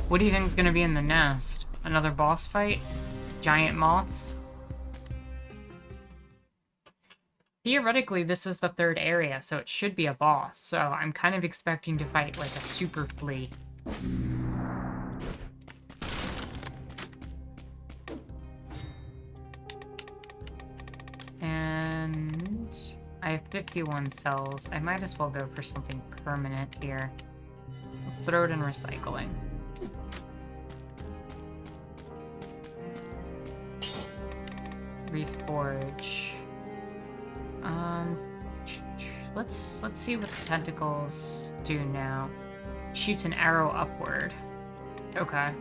What do you think is gonna be in the nest? Another boss fight? Giant moths? Theoretically, this is the third area, so it should be a boss, so I'm kind of expecting to fight like a super flea. And I have 51 cells. I might as well go for something permanent here. Let's throw it in recycling. Reforge. Let's see what the tentacles do now. Shoots an arrow upward. Okay.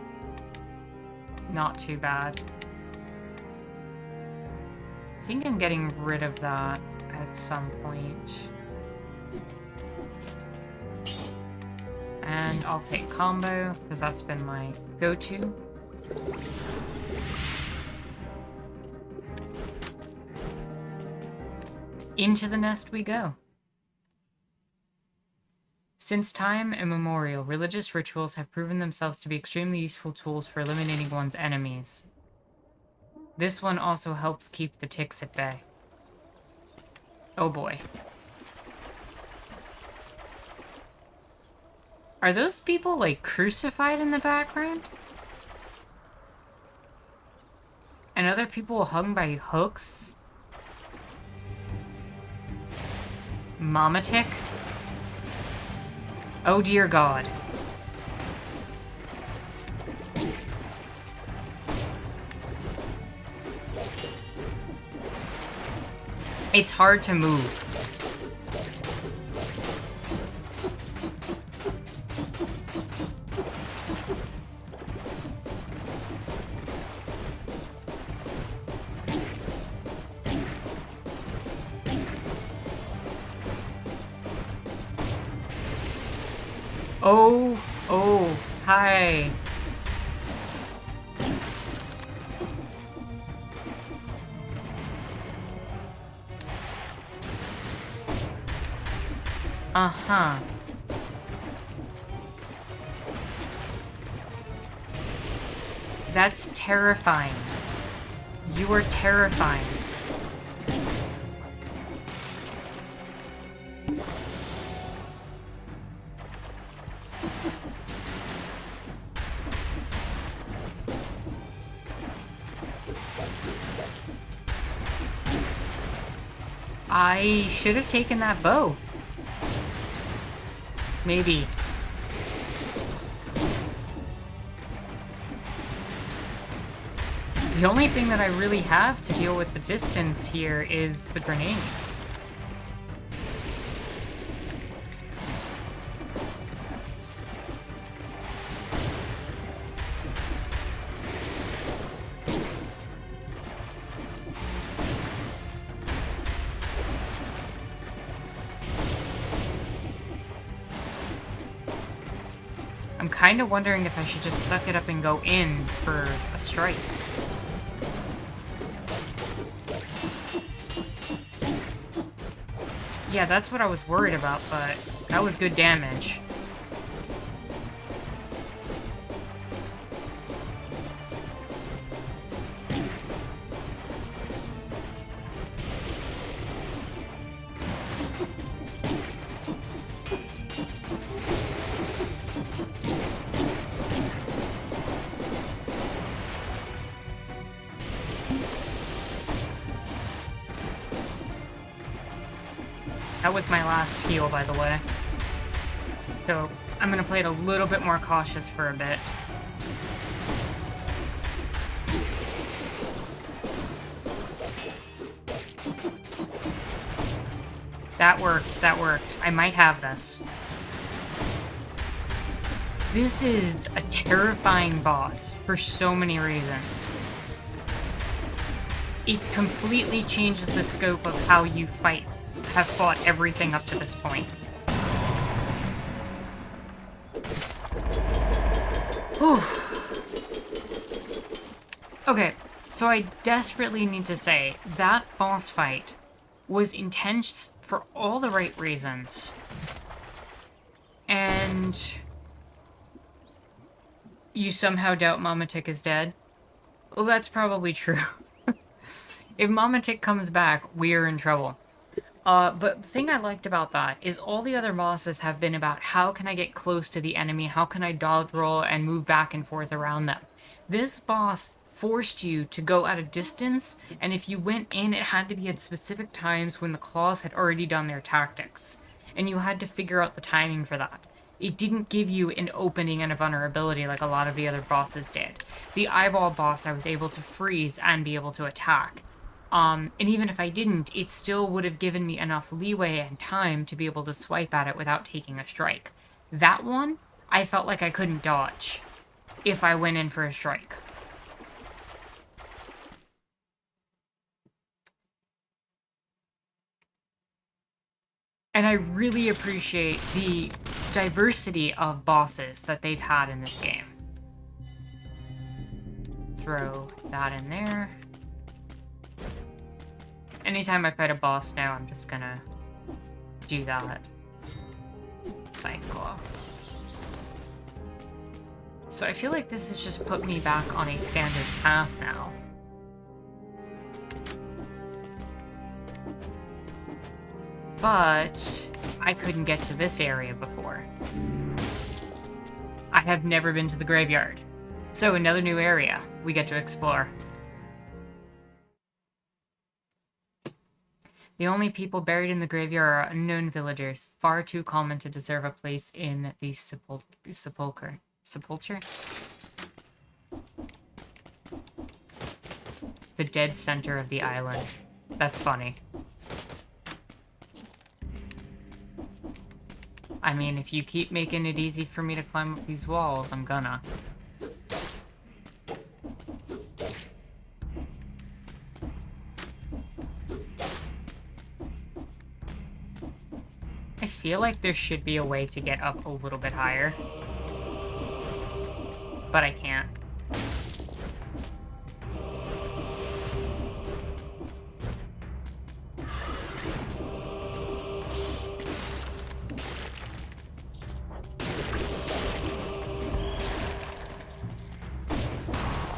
Not too bad. I think I'm getting rid of that at some point. And I'll take combo, because that's been my go-to. Into the nest we go. Since time immemorial, religious rituals have proven themselves to be extremely useful tools for eliminating one's enemies. This one also helps keep the ticks at bay. Oh boy. Are those people, like, crucified in the background? And other people hung by hooks? Mama tick? Oh dear God. It's hard to move. Oh, hi. Uh-huh. That's terrifying. You are terrifying. I should have taken that bow. Maybe. The only thing that I really have to deal with the distance here is the grenades. I'm kind of wondering if I should just suck it up and go in for a strike. Yeah, that's what I was worried about, but that was good damage. That was my last heal, by the way. So I'm gonna play it a little bit more cautious for a bit. That worked, that worked. I might have this. This is a terrifying boss for so many reasons. It completely changes the scope of how you have fought everything up to this point. Whew. Okay, so I desperately need to say that boss fight was intense for all the right reasons. And you somehow doubt Mama Tick is dead? Well, that's probably true. If Mama Tick comes back, we're in trouble. But the thing I liked about that is all the other bosses have been about how can I get close to the enemy, how can I dodge roll and move back and forth around them. This boss forced you to go at a distance, and if you went in, it had to be at specific times when the claws had already done their tactics. And you had to figure out the timing for that. It didn't give you an opening and a vulnerability like a lot of the other bosses did. The eyeball boss I was able to freeze and be able to attack. And even if I didn't, it still would have given me enough leeway and time to be able to swipe at it without taking a strike. That one, I felt like I couldn't dodge if I went in for a strike. And I really appreciate the diversity of bosses that they've had in this game. Throw that in there. Anytime I fight a boss now, I'm just gonna do that. Scythe Claw. So I feel like this has just put me back on a standard path now. But I couldn't get to this area before. I have never been to the graveyard. So another new area we get to explore. The only people buried in the graveyard are unknown villagers, far too common to deserve a place in the sepulchre. Sepulchre? The dead center of the island. That's funny. I mean, if you keep making it easy for me to climb up these walls, I'm gonna. I feel like there should be a way to get up a little bit higher. But I can't.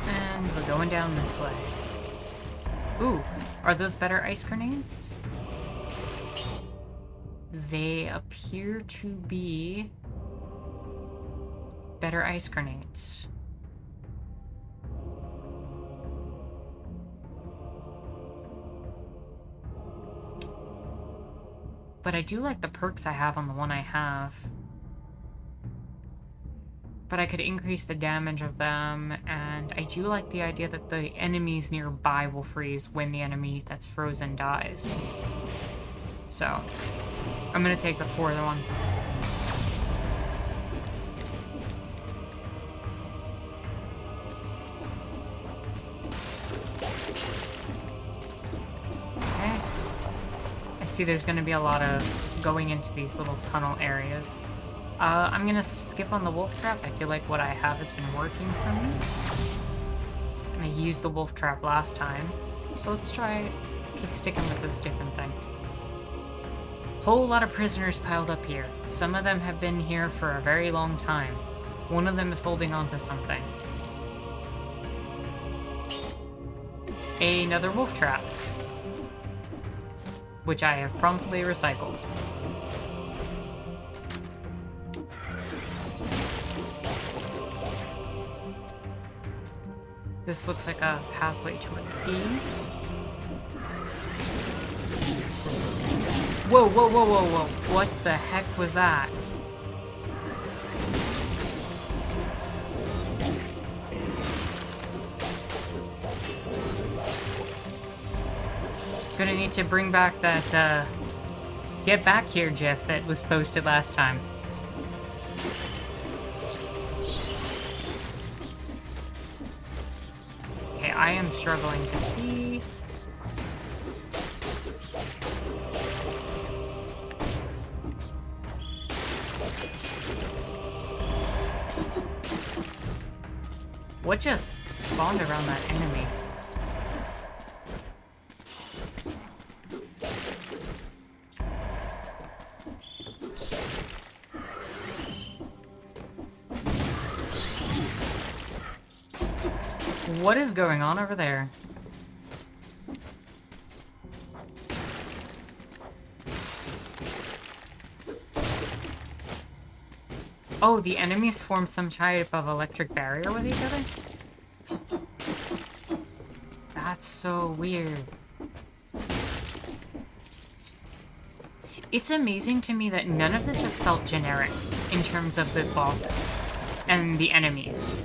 And we're going down this way. Ooh, are those better ice grenades? They appear to be better ice grenades. But I do like the perks I have on the one I have. But I could increase the damage of them, and I do like the idea that the enemies nearby will freeze when the enemy that's frozen dies. So, I'm gonna take the fourth one. Okay. I see there's gonna be a lot of going into these little tunnel areas. I'm gonna skip on the wolf trap. I feel like what I have has been working for me. And I used the wolf trap last time. So let's try sticking with this different thing. Whole lot of prisoners piled up here. Some of them have been here for a very long time. One of them is holding on to something. Another wolf trap. Which I have promptly recycled. This looks like a pathway to a cave. Whoa, whoa, whoa, whoa, whoa. What the heck was that? Gonna need to bring back that, get back here GIF that was posted last time. Okay, I am struggling to see. What just spawned around that enemy? What is going on over there? Oh, the enemies form some type of electric barrier with each other? That's so weird. It's amazing to me that none of this has felt generic in terms of the bosses and the enemies.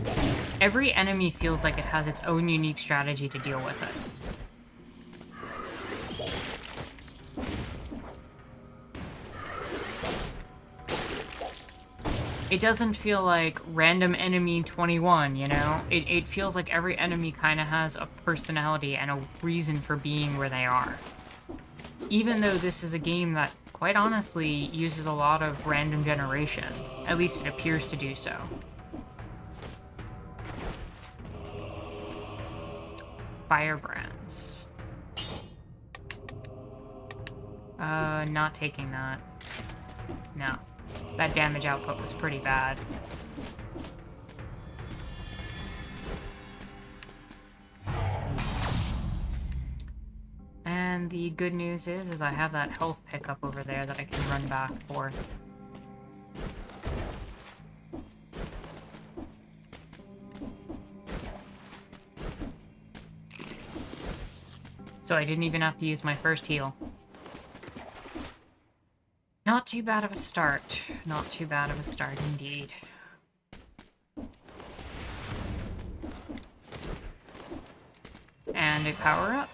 Every enemy feels like it has its own unique strategy to deal with it. It doesn't feel like random enemy 21, you know? It feels like every enemy kind of has a personality and a reason for being where they are. Even though this is a game that, quite honestly, uses a lot of random generation. At least it appears to do so. Firebrands. Not taking that. No. That damage output was pretty bad. And the good news is I have that health pickup over there that I can run back for. So I didn't even have to use my first heal. Not too bad of a start. Not too bad of a start indeed. And a power-up.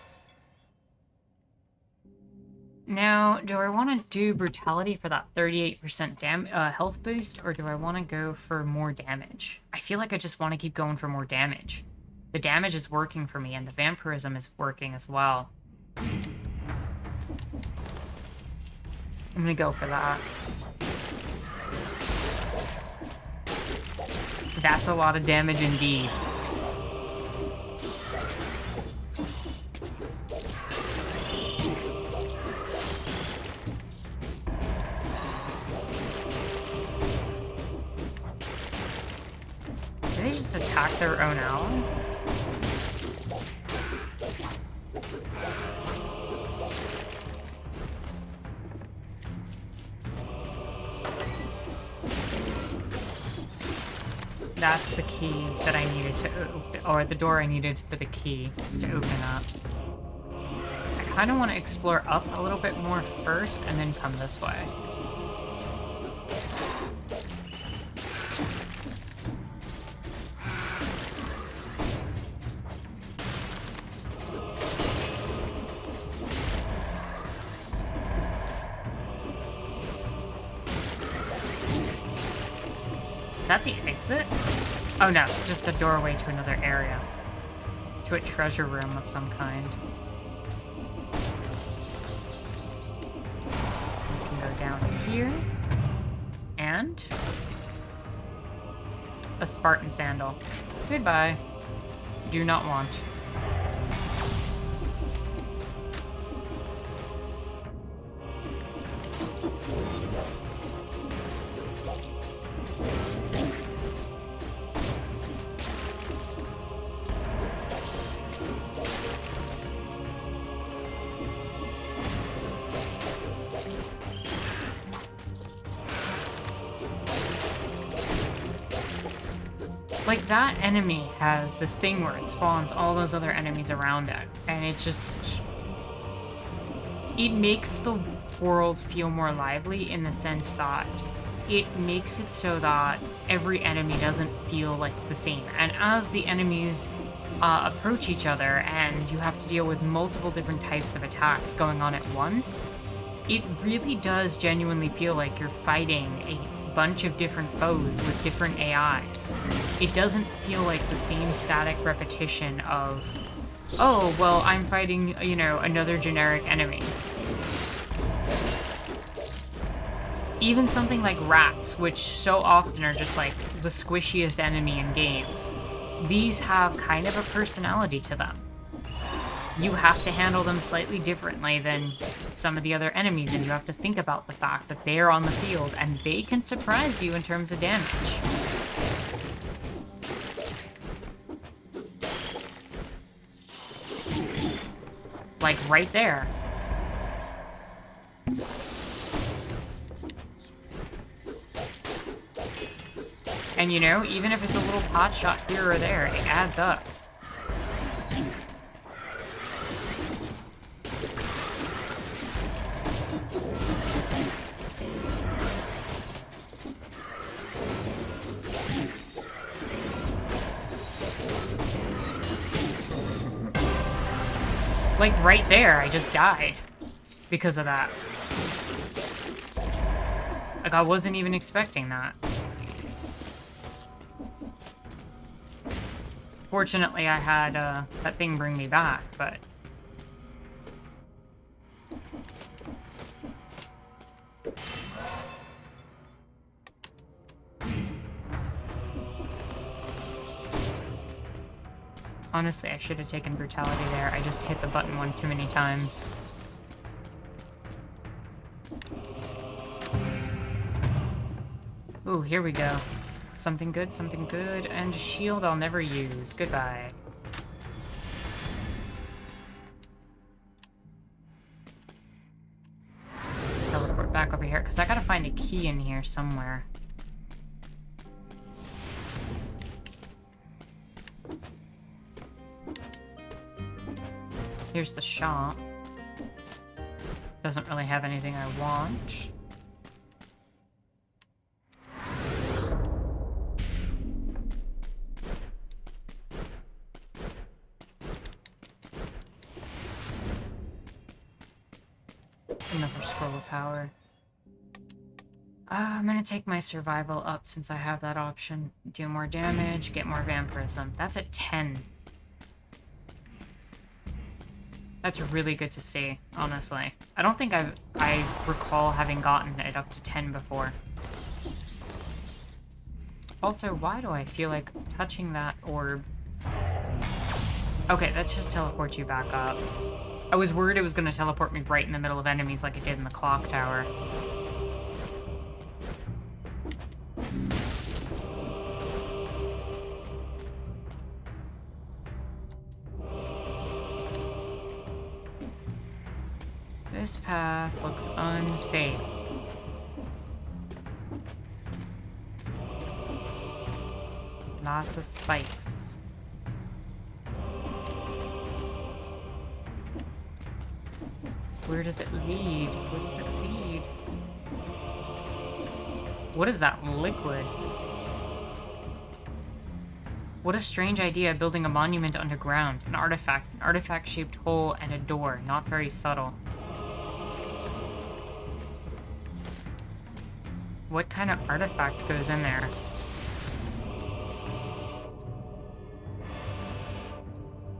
Now, do I want to do Brutality for that 38% health boost, or do I want to go for more damage? I feel like I just want to keep going for more damage. The damage is working for me, and the vampirism is working as well. I'm gonna go for that. That's a lot of damage indeed. Did they just attack their own ally? That's the key that I needed to open, or the door I needed for the key to open up. I kind of want to explore up a little bit more first and then come this way. Is that the exit? Oh no, it's just a doorway to another area. To a treasure room of some kind. We can go down here. And a Spartan sandal. Goodbye. Do not want. Like, that enemy has this thing where it spawns all those other enemies around it, and it just... it makes the world feel more lively in the sense that it makes it so that every enemy doesn't feel like the same. And as the enemies approach each other and you have to deal with multiple different types of attacks going on at once, it really does genuinely feel like you're fighting a bunch of different foes with different AIs. It doesn't feel like the same static repetition of, oh, well, I'm fighting, you know, another generic enemy. Even something like rats, which so often are just like the squishiest enemy in games, these have kind of a personality to them. You have to handle them slightly differently than some of the other enemies, and you have to think about the fact that they're on the field and they can surprise you in terms of damage. Like right there. And you know, even if it's a little pot shot here or there, it adds up. Like right there, I just died because of that. Like I wasn't even expecting that. Fortunately, I had that thing bring me back, but... Honestly, I should have taken brutality there. I just hit the button one too many times. Ooh, here we go. Something good, and a shield I'll never use. Goodbye. Teleport back over here, because I gotta find a key in here somewhere. Here's the shop. Doesn't really have anything I want. Another scroll of power. I'm gonna take my survival up since I have that option. Do more damage, get more vampirism. That's at 10. That's really good to see, honestly. I don't think I recall having gotten it up to 10 before. Also, why do I feel like touching that orb? Okay, that's just teleport you back up. I was worried it was going to teleport me right in the middle of enemies like it did in the clock tower. This path looks unsafe. Lots of spikes. Where does it lead? Where does it lead? What is that liquid? What a strange idea, building a monument underground. An artifact-shaped hole, and a door. Not very subtle. What kind of artifact goes in there?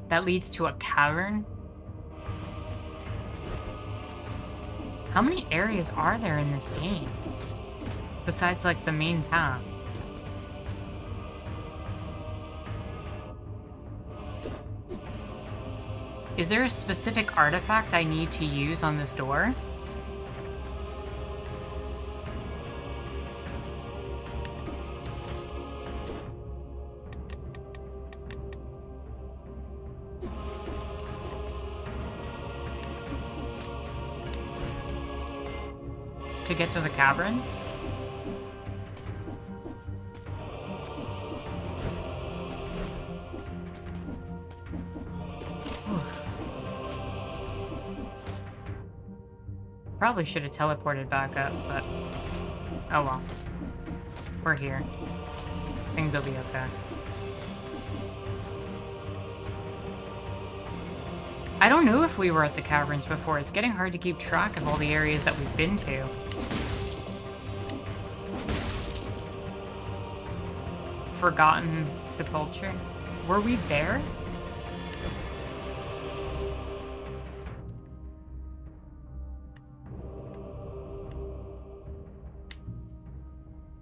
That leads to a cavern? How many areas are there in this game? Besides, like, the main path. Is there a specific artifact I need to use on this door? To get to the caverns? Probably should have teleported back up, but oh well. We're here. Things will be okay. I don't know if we were at the caverns before. It's getting hard to keep track of all the areas that we've been to. Forgotten Sepulchre. Were we there?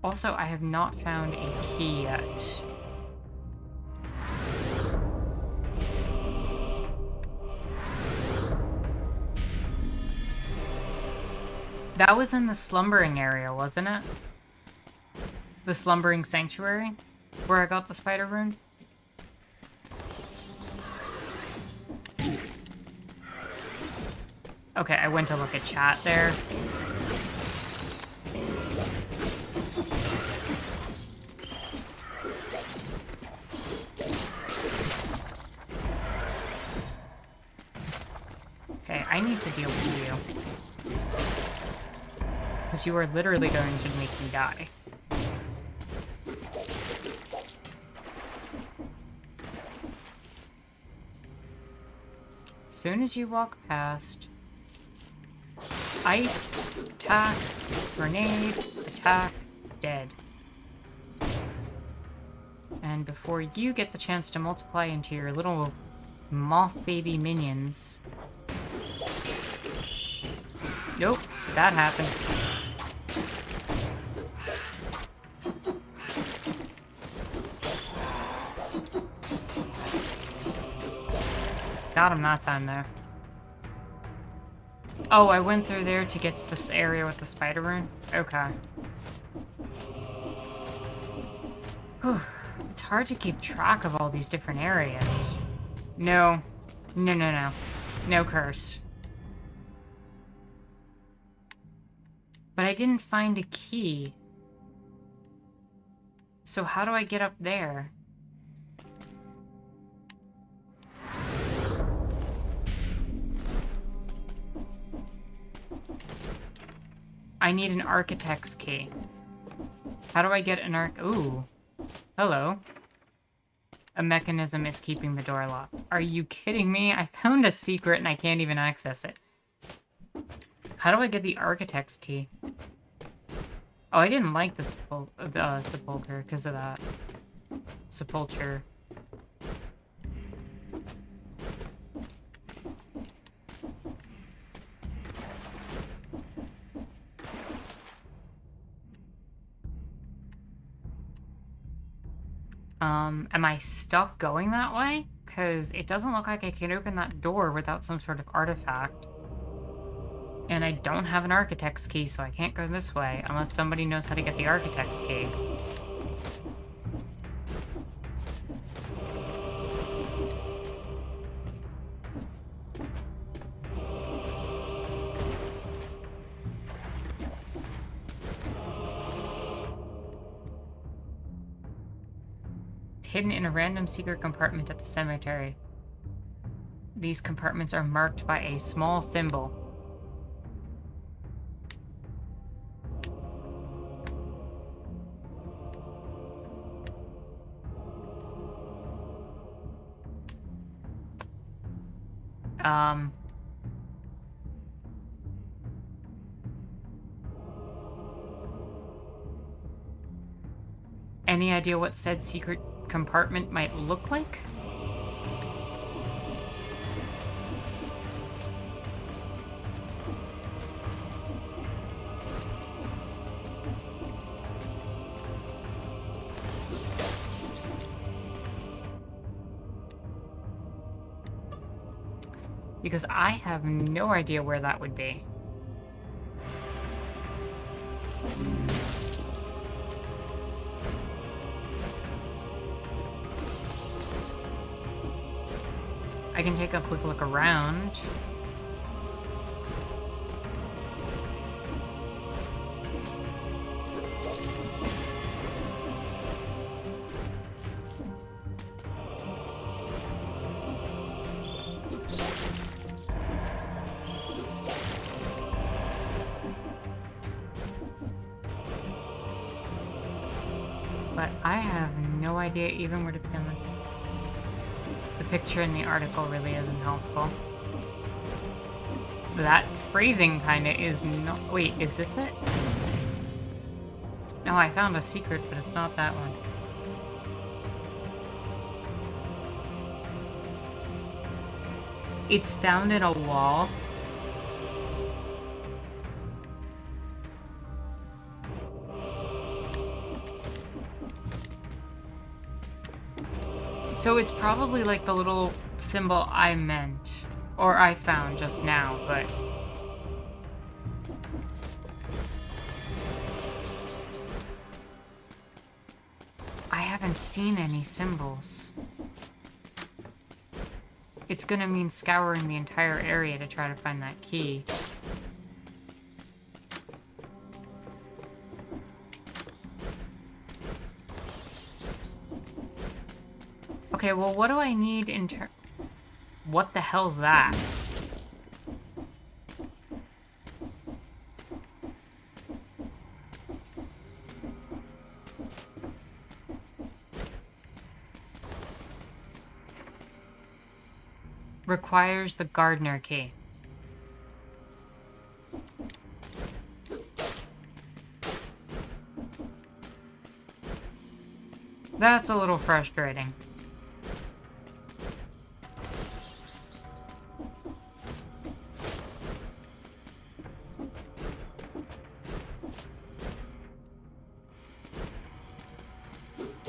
Also, I have not found a key yet. That was in the slumbering area, wasn't it? The slumbering sanctuary? Where I got the spider rune? Okay, I went to look at chat there. Okay, I need to deal with you. Because you are literally going to make me die. As soon as you walk past, ice, attack, grenade, attack, dead. And before you get the chance to multiply into your little moth baby minions... Nope, that happened. Got him that time there. Oh, I went through there to get to this area with the spider rune? Okay. Whew. It's hard to keep track of all these different areas. No. No, no, no. No curse. But I didn't find a key. So how do I get up there? I need an architect's key. How do I get an Ooh. Hello. A mechanism is keeping the door locked. Are you kidding me? I found a secret and I can't even access it. How do I get the architect's key? Oh, I didn't like the sepulchre because of that. Sepulchre. Am I stuck going that way? Because it doesn't look like I can open that door without some sort of artifact. And I don't have an architect's key, so I can't go this way unless somebody knows how to get the architect's key. Hidden in a random secret compartment at the cemetery. These compartments are marked by a small symbol. Any idea what said secret compartment might look like? Because I have no idea where that would be. I can take a quick look around. I have no idea even where to begin. The picture in the article really isn't helpful. That phrasing kinda is not... Wait, is this it? No, I found a secret, but it's not that one. It's found in a wall. So it's probably like the little symbol I meant, or I found just now, but... I haven't seen any symbols. It's gonna mean scouring the entire area to try to find that key. Okay, well, what do I need in What the hell's that? Requires the gardener key. That's a little frustrating.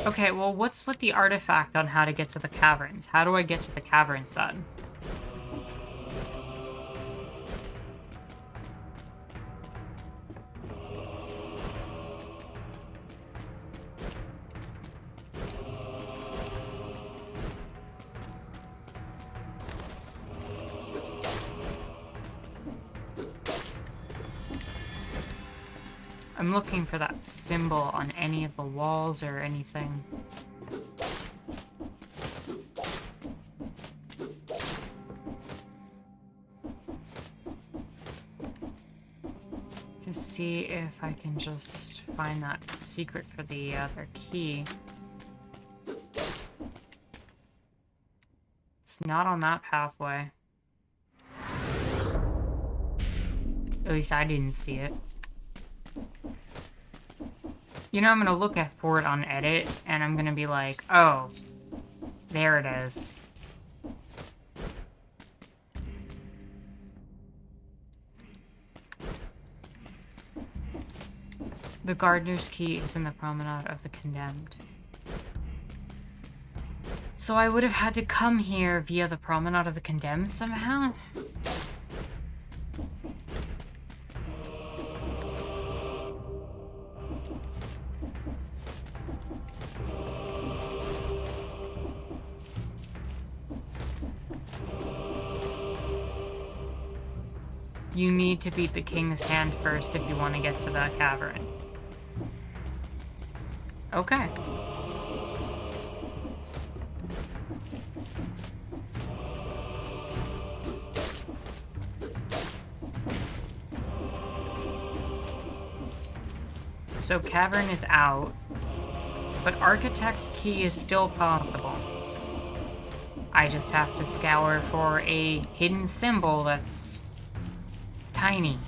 Okay, well, what's with the artifact on how to get to the caverns? How do I get to the caverns then? I'm looking for that symbol on any of the walls or anything. To see if I can just find that secret for the other key. It's not on that pathway. At least I didn't see it. You know, I'm gonna look for it on edit, and I'm gonna be like, oh, there it is. The gardener's key is in the Promenade of the Condemned. So I would have had to come here via the Promenade of the Condemned somehow? You need to beat the king's hand first if you want to get to the cavern. Okay. So cavern is out, but architect key is still possible. I just have to scour for a hidden symbol that's tiny.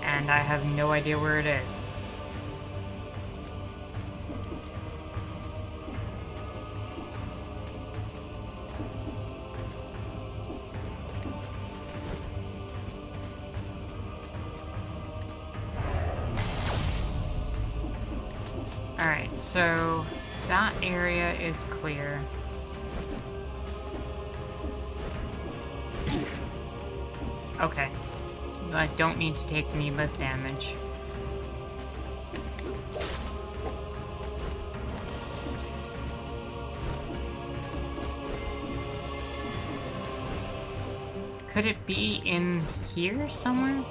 And I have no idea where it is. Alright, so that area is clear. Okay. I don't need to take needless damage. Could it be in here somewhere?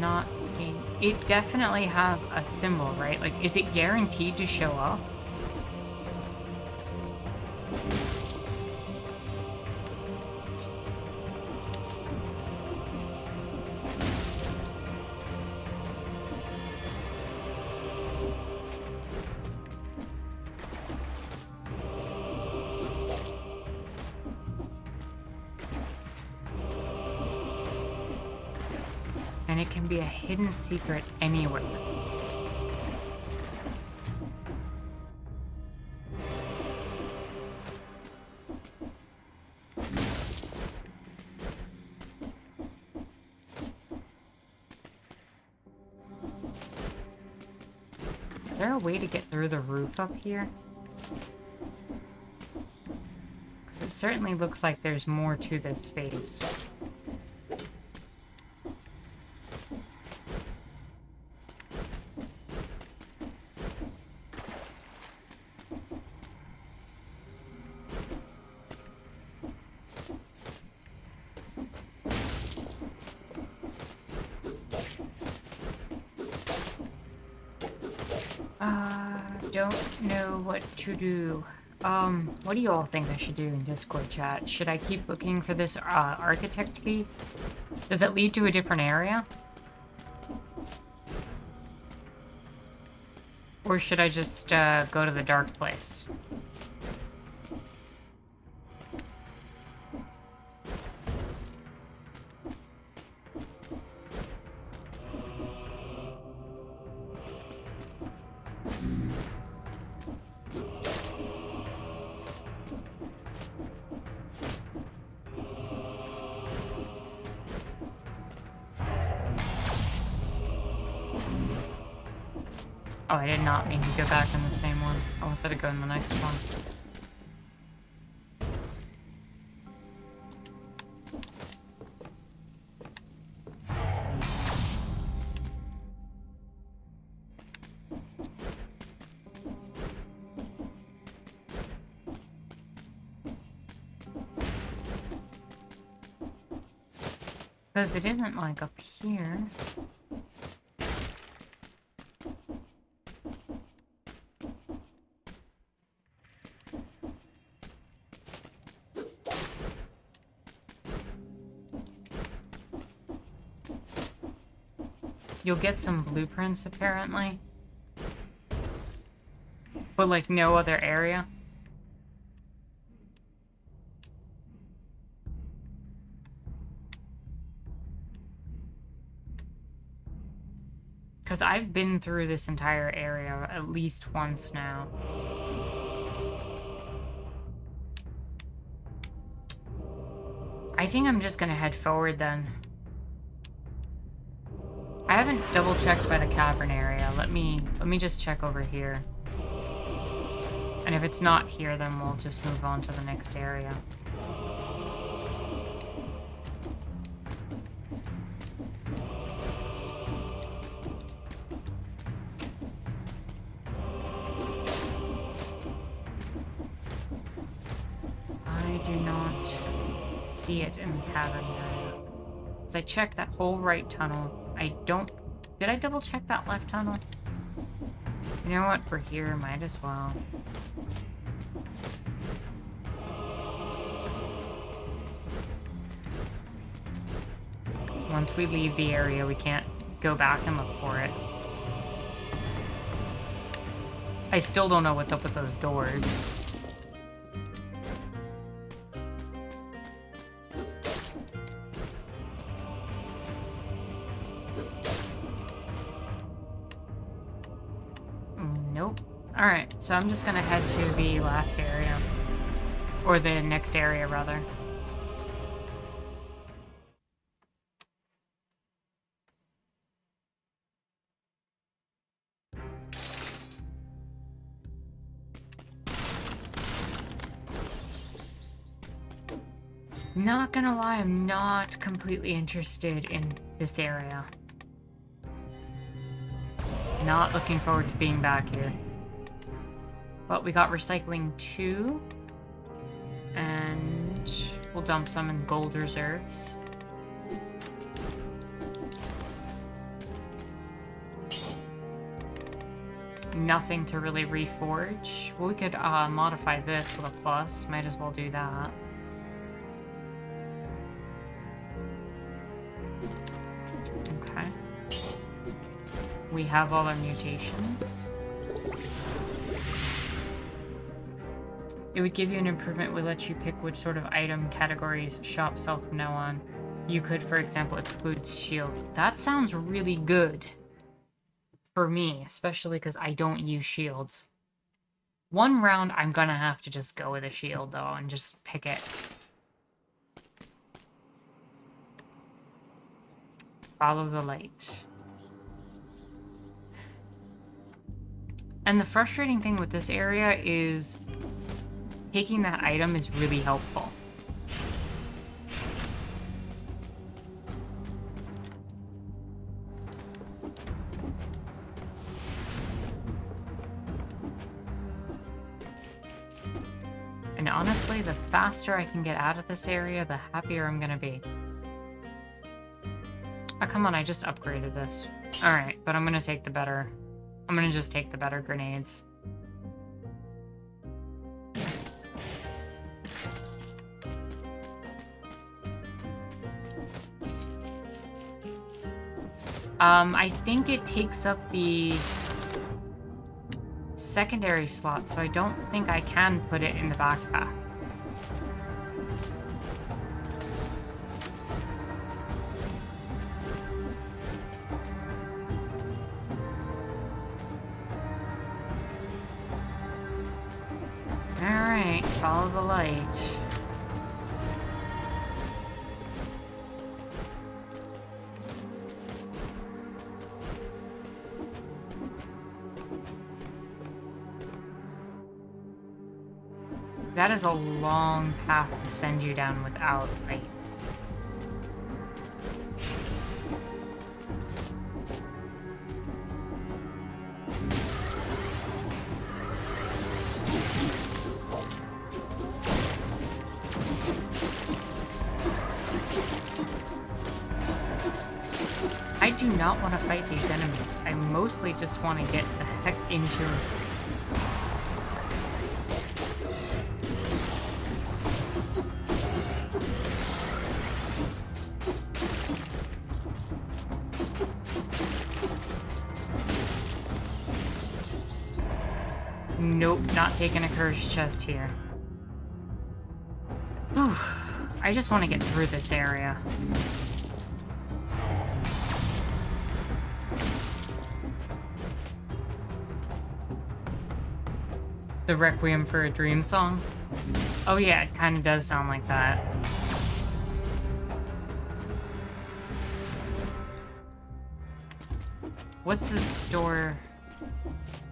not seeing... It definitely has a symbol, right? Like, is it guaranteed to show up? And it can be a hidden secret anywhere. Is there a way to get through the roof up here? Because it certainly looks like there's more to this space. Don't know what to do. What do you all think I should do in Discord chat? Should I keep looking for this architect key? Does it lead to a different area? Or should I just go to the dark place? Oh, I did not mean to go back in the same one. I wanted to go in the next one. Because it isn't like up here. You'll get some blueprints, apparently. But, like, no other area. Because I've been through this entire area at least once now. I think I'm just gonna head forward then. I haven't double checked by the cavern area. Let me just check over here. And if it's not here, then we'll just move on to the next area. I do not see it in the cavern area. As I check that whole right tunnel, I don't... Did I double check that left tunnel? You know what? We're here. Might as well. Once we leave the area, we can't go back and look for it. I still don't know what's up with those doors. Nope. Alright, so I'm just gonna head to the last area. Or the next area, rather. Not gonna lie, I'm not completely interested in this area. Not looking forward to being back here. But we got recycling 2. And we'll dump some in gold reserves. nothing to really reforge. Well, we could modify this with a plus. Might as well do that. Okay. We have all our mutations. It would give you an improvement, would let you pick which sort of item categories shop sell from now on. You could, for example, exclude shields. That sounds really good. For me, especially because I don't use shields. One round, I'm gonna have to just go with a shield, though, and just pick it. Follow the light. And the frustrating thing with this area is taking that item is really helpful. And honestly, the faster I can get out of this area, the happier I'm gonna be. Oh, come on, I just upgraded this. Alright, but I'm gonna take the better... I'm gonna just take the better grenades. I think it takes up the secondary slot, so I don't think I can put it in the backpack. Alright, follow the light. That is a long path to send you down without light. I do not want to fight these enemies. I mostly just want to get the heck into... Nope, not taking a cursed chest here. Whew. I just want to get through this area. The Requiem for a Dream song? Oh yeah, it kind of does sound like that. What's this door?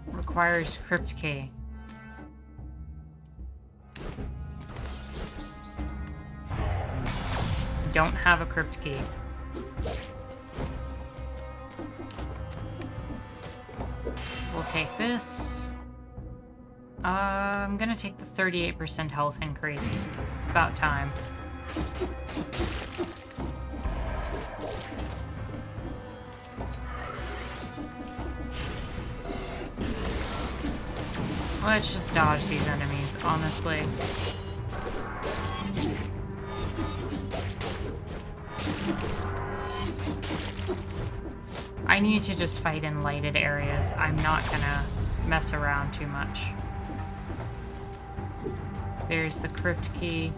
Requires crypt key. Don't have a crypt key. We'll take this. I'm gonna take the 38% health increase. It's about time. Let's just dodge these enemies, honestly. I need to just fight in lighted areas. I'm not gonna mess around too much. There's the crypt key.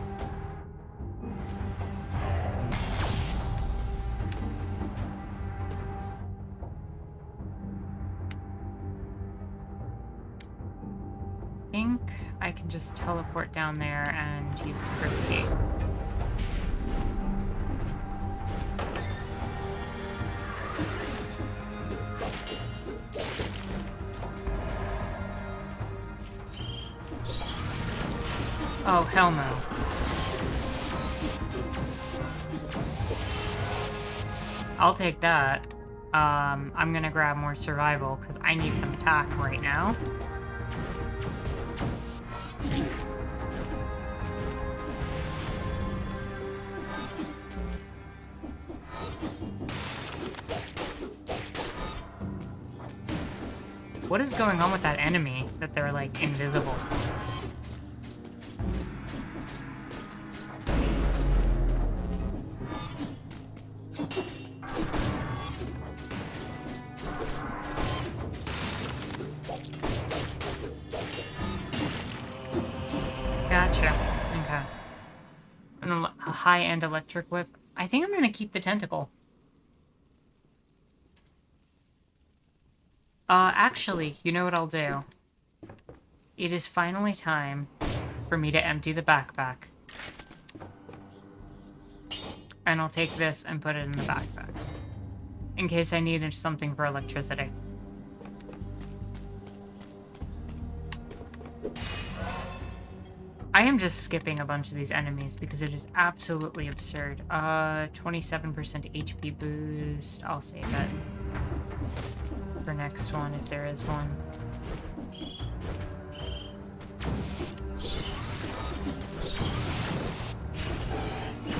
I think I can just teleport down there and use the crypt key. Oh, hell no. I'll take that. I'm gonna grab more survival, because I need some attack right now. What is going on with that enemy that they're, like, invisible? Gotcha. Okay. A high-end electric whip. I think I'm gonna keep the tentacle. Actually, you know what I'll do? It is finally time for me to empty the backpack. And I'll take this and put it in the backpack. In case I needed something for electricity. I am just skipping a bunch of these enemies because it is absolutely absurd. 27% HP boost. I'll save it for next one if there is one.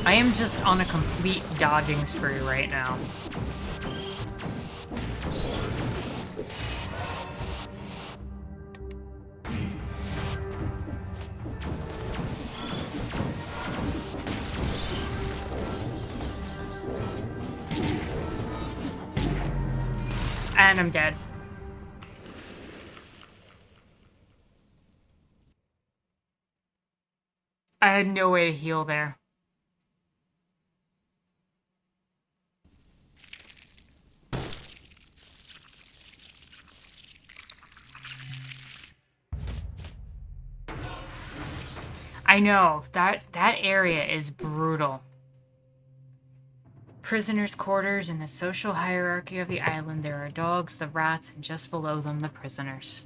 I am just on a complete dodging spree right now. And I'm dead. I had no way to heal there. I know, that area is brutal. Prisoners' quarters in the social hierarchy of the island. There are dogs, the rats, and just below them, the prisoners.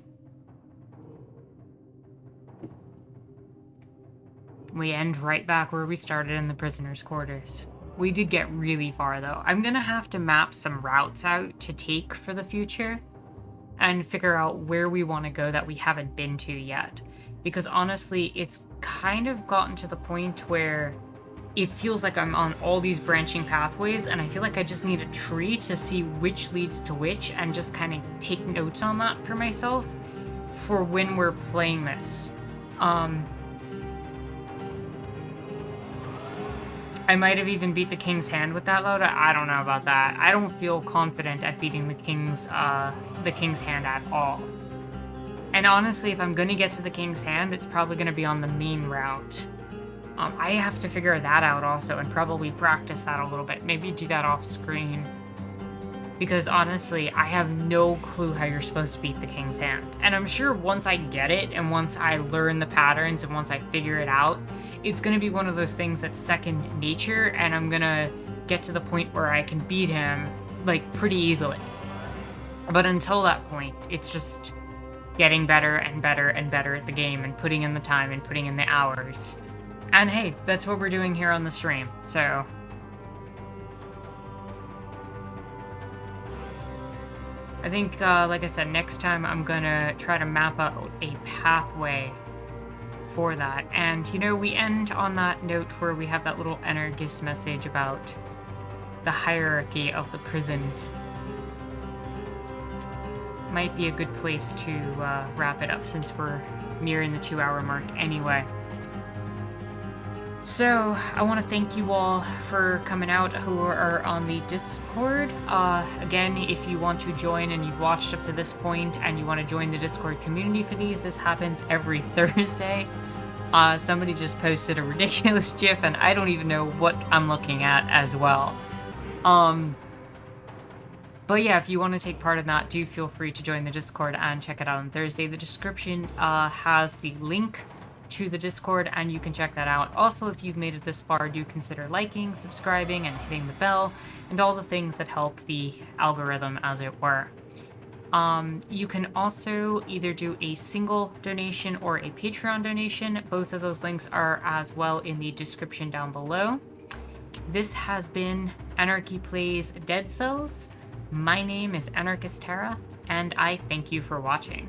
We end right back where we started in the prisoners' quarters. We did get really far, though. I'm gonna have to map some routes out to take for the future and figure out where we want to go that we haven't been to yet. Because honestly, it's kind of gotten to the point where it feels like I'm on all these branching pathways, and I feel like I just need a tree to see which leads to which, and just kind of take notes on that for myself for when we're playing this. I might have even beat the King's Hand with that load. I don't know about that. I don't feel confident at beating the King's Hand at all. And honestly, if I'm gonna get to the King's Hand, it's probably gonna be on the main route. I have to figure that out also, and probably practice that a little bit. Maybe do that off screen. Because honestly, I have no clue how you're supposed to beat the King's Hand. And I'm sure once I get it, and once I learn the patterns, and once I figure it out, it's gonna be one of those things that's second nature, and I'm gonna get to the point where I can beat him, like, pretty easily. But until that point, it's just getting better and better and better at the game, and putting in the time, and putting in the hours. And hey, that's what we're doing here on the stream, so... I think, like I said, next time I'm gonna try to map out a pathway for that. And, you know, we end on that note where we have that little anarchist message about the hierarchy of the prison. Might be a good place to wrap it up since we're nearing the 2-hour mark anyway. So, I want to thank you all for coming out who are on the Discord. Again, if you want to join and you've watched up to this point and you want to join the Discord community for these, this happens every Thursday. Somebody just posted a ridiculous GIF and I don't even know what I'm looking at as well. But yeah, if you want to take part in that, do feel free to join the Discord and check it out on Thursday. The description has the link to the Discord, and you can check that out. Also, if you've made it this far, do consider liking, subscribing, and hitting the bell, and all the things that help the algorithm, as it were. You can also either do a single donation or a Patreon donation. Both of those links are as well in the description down below. This has been Anarchy Plays Dead Cells. My name is Anarchist Tara, and I thank you for watching.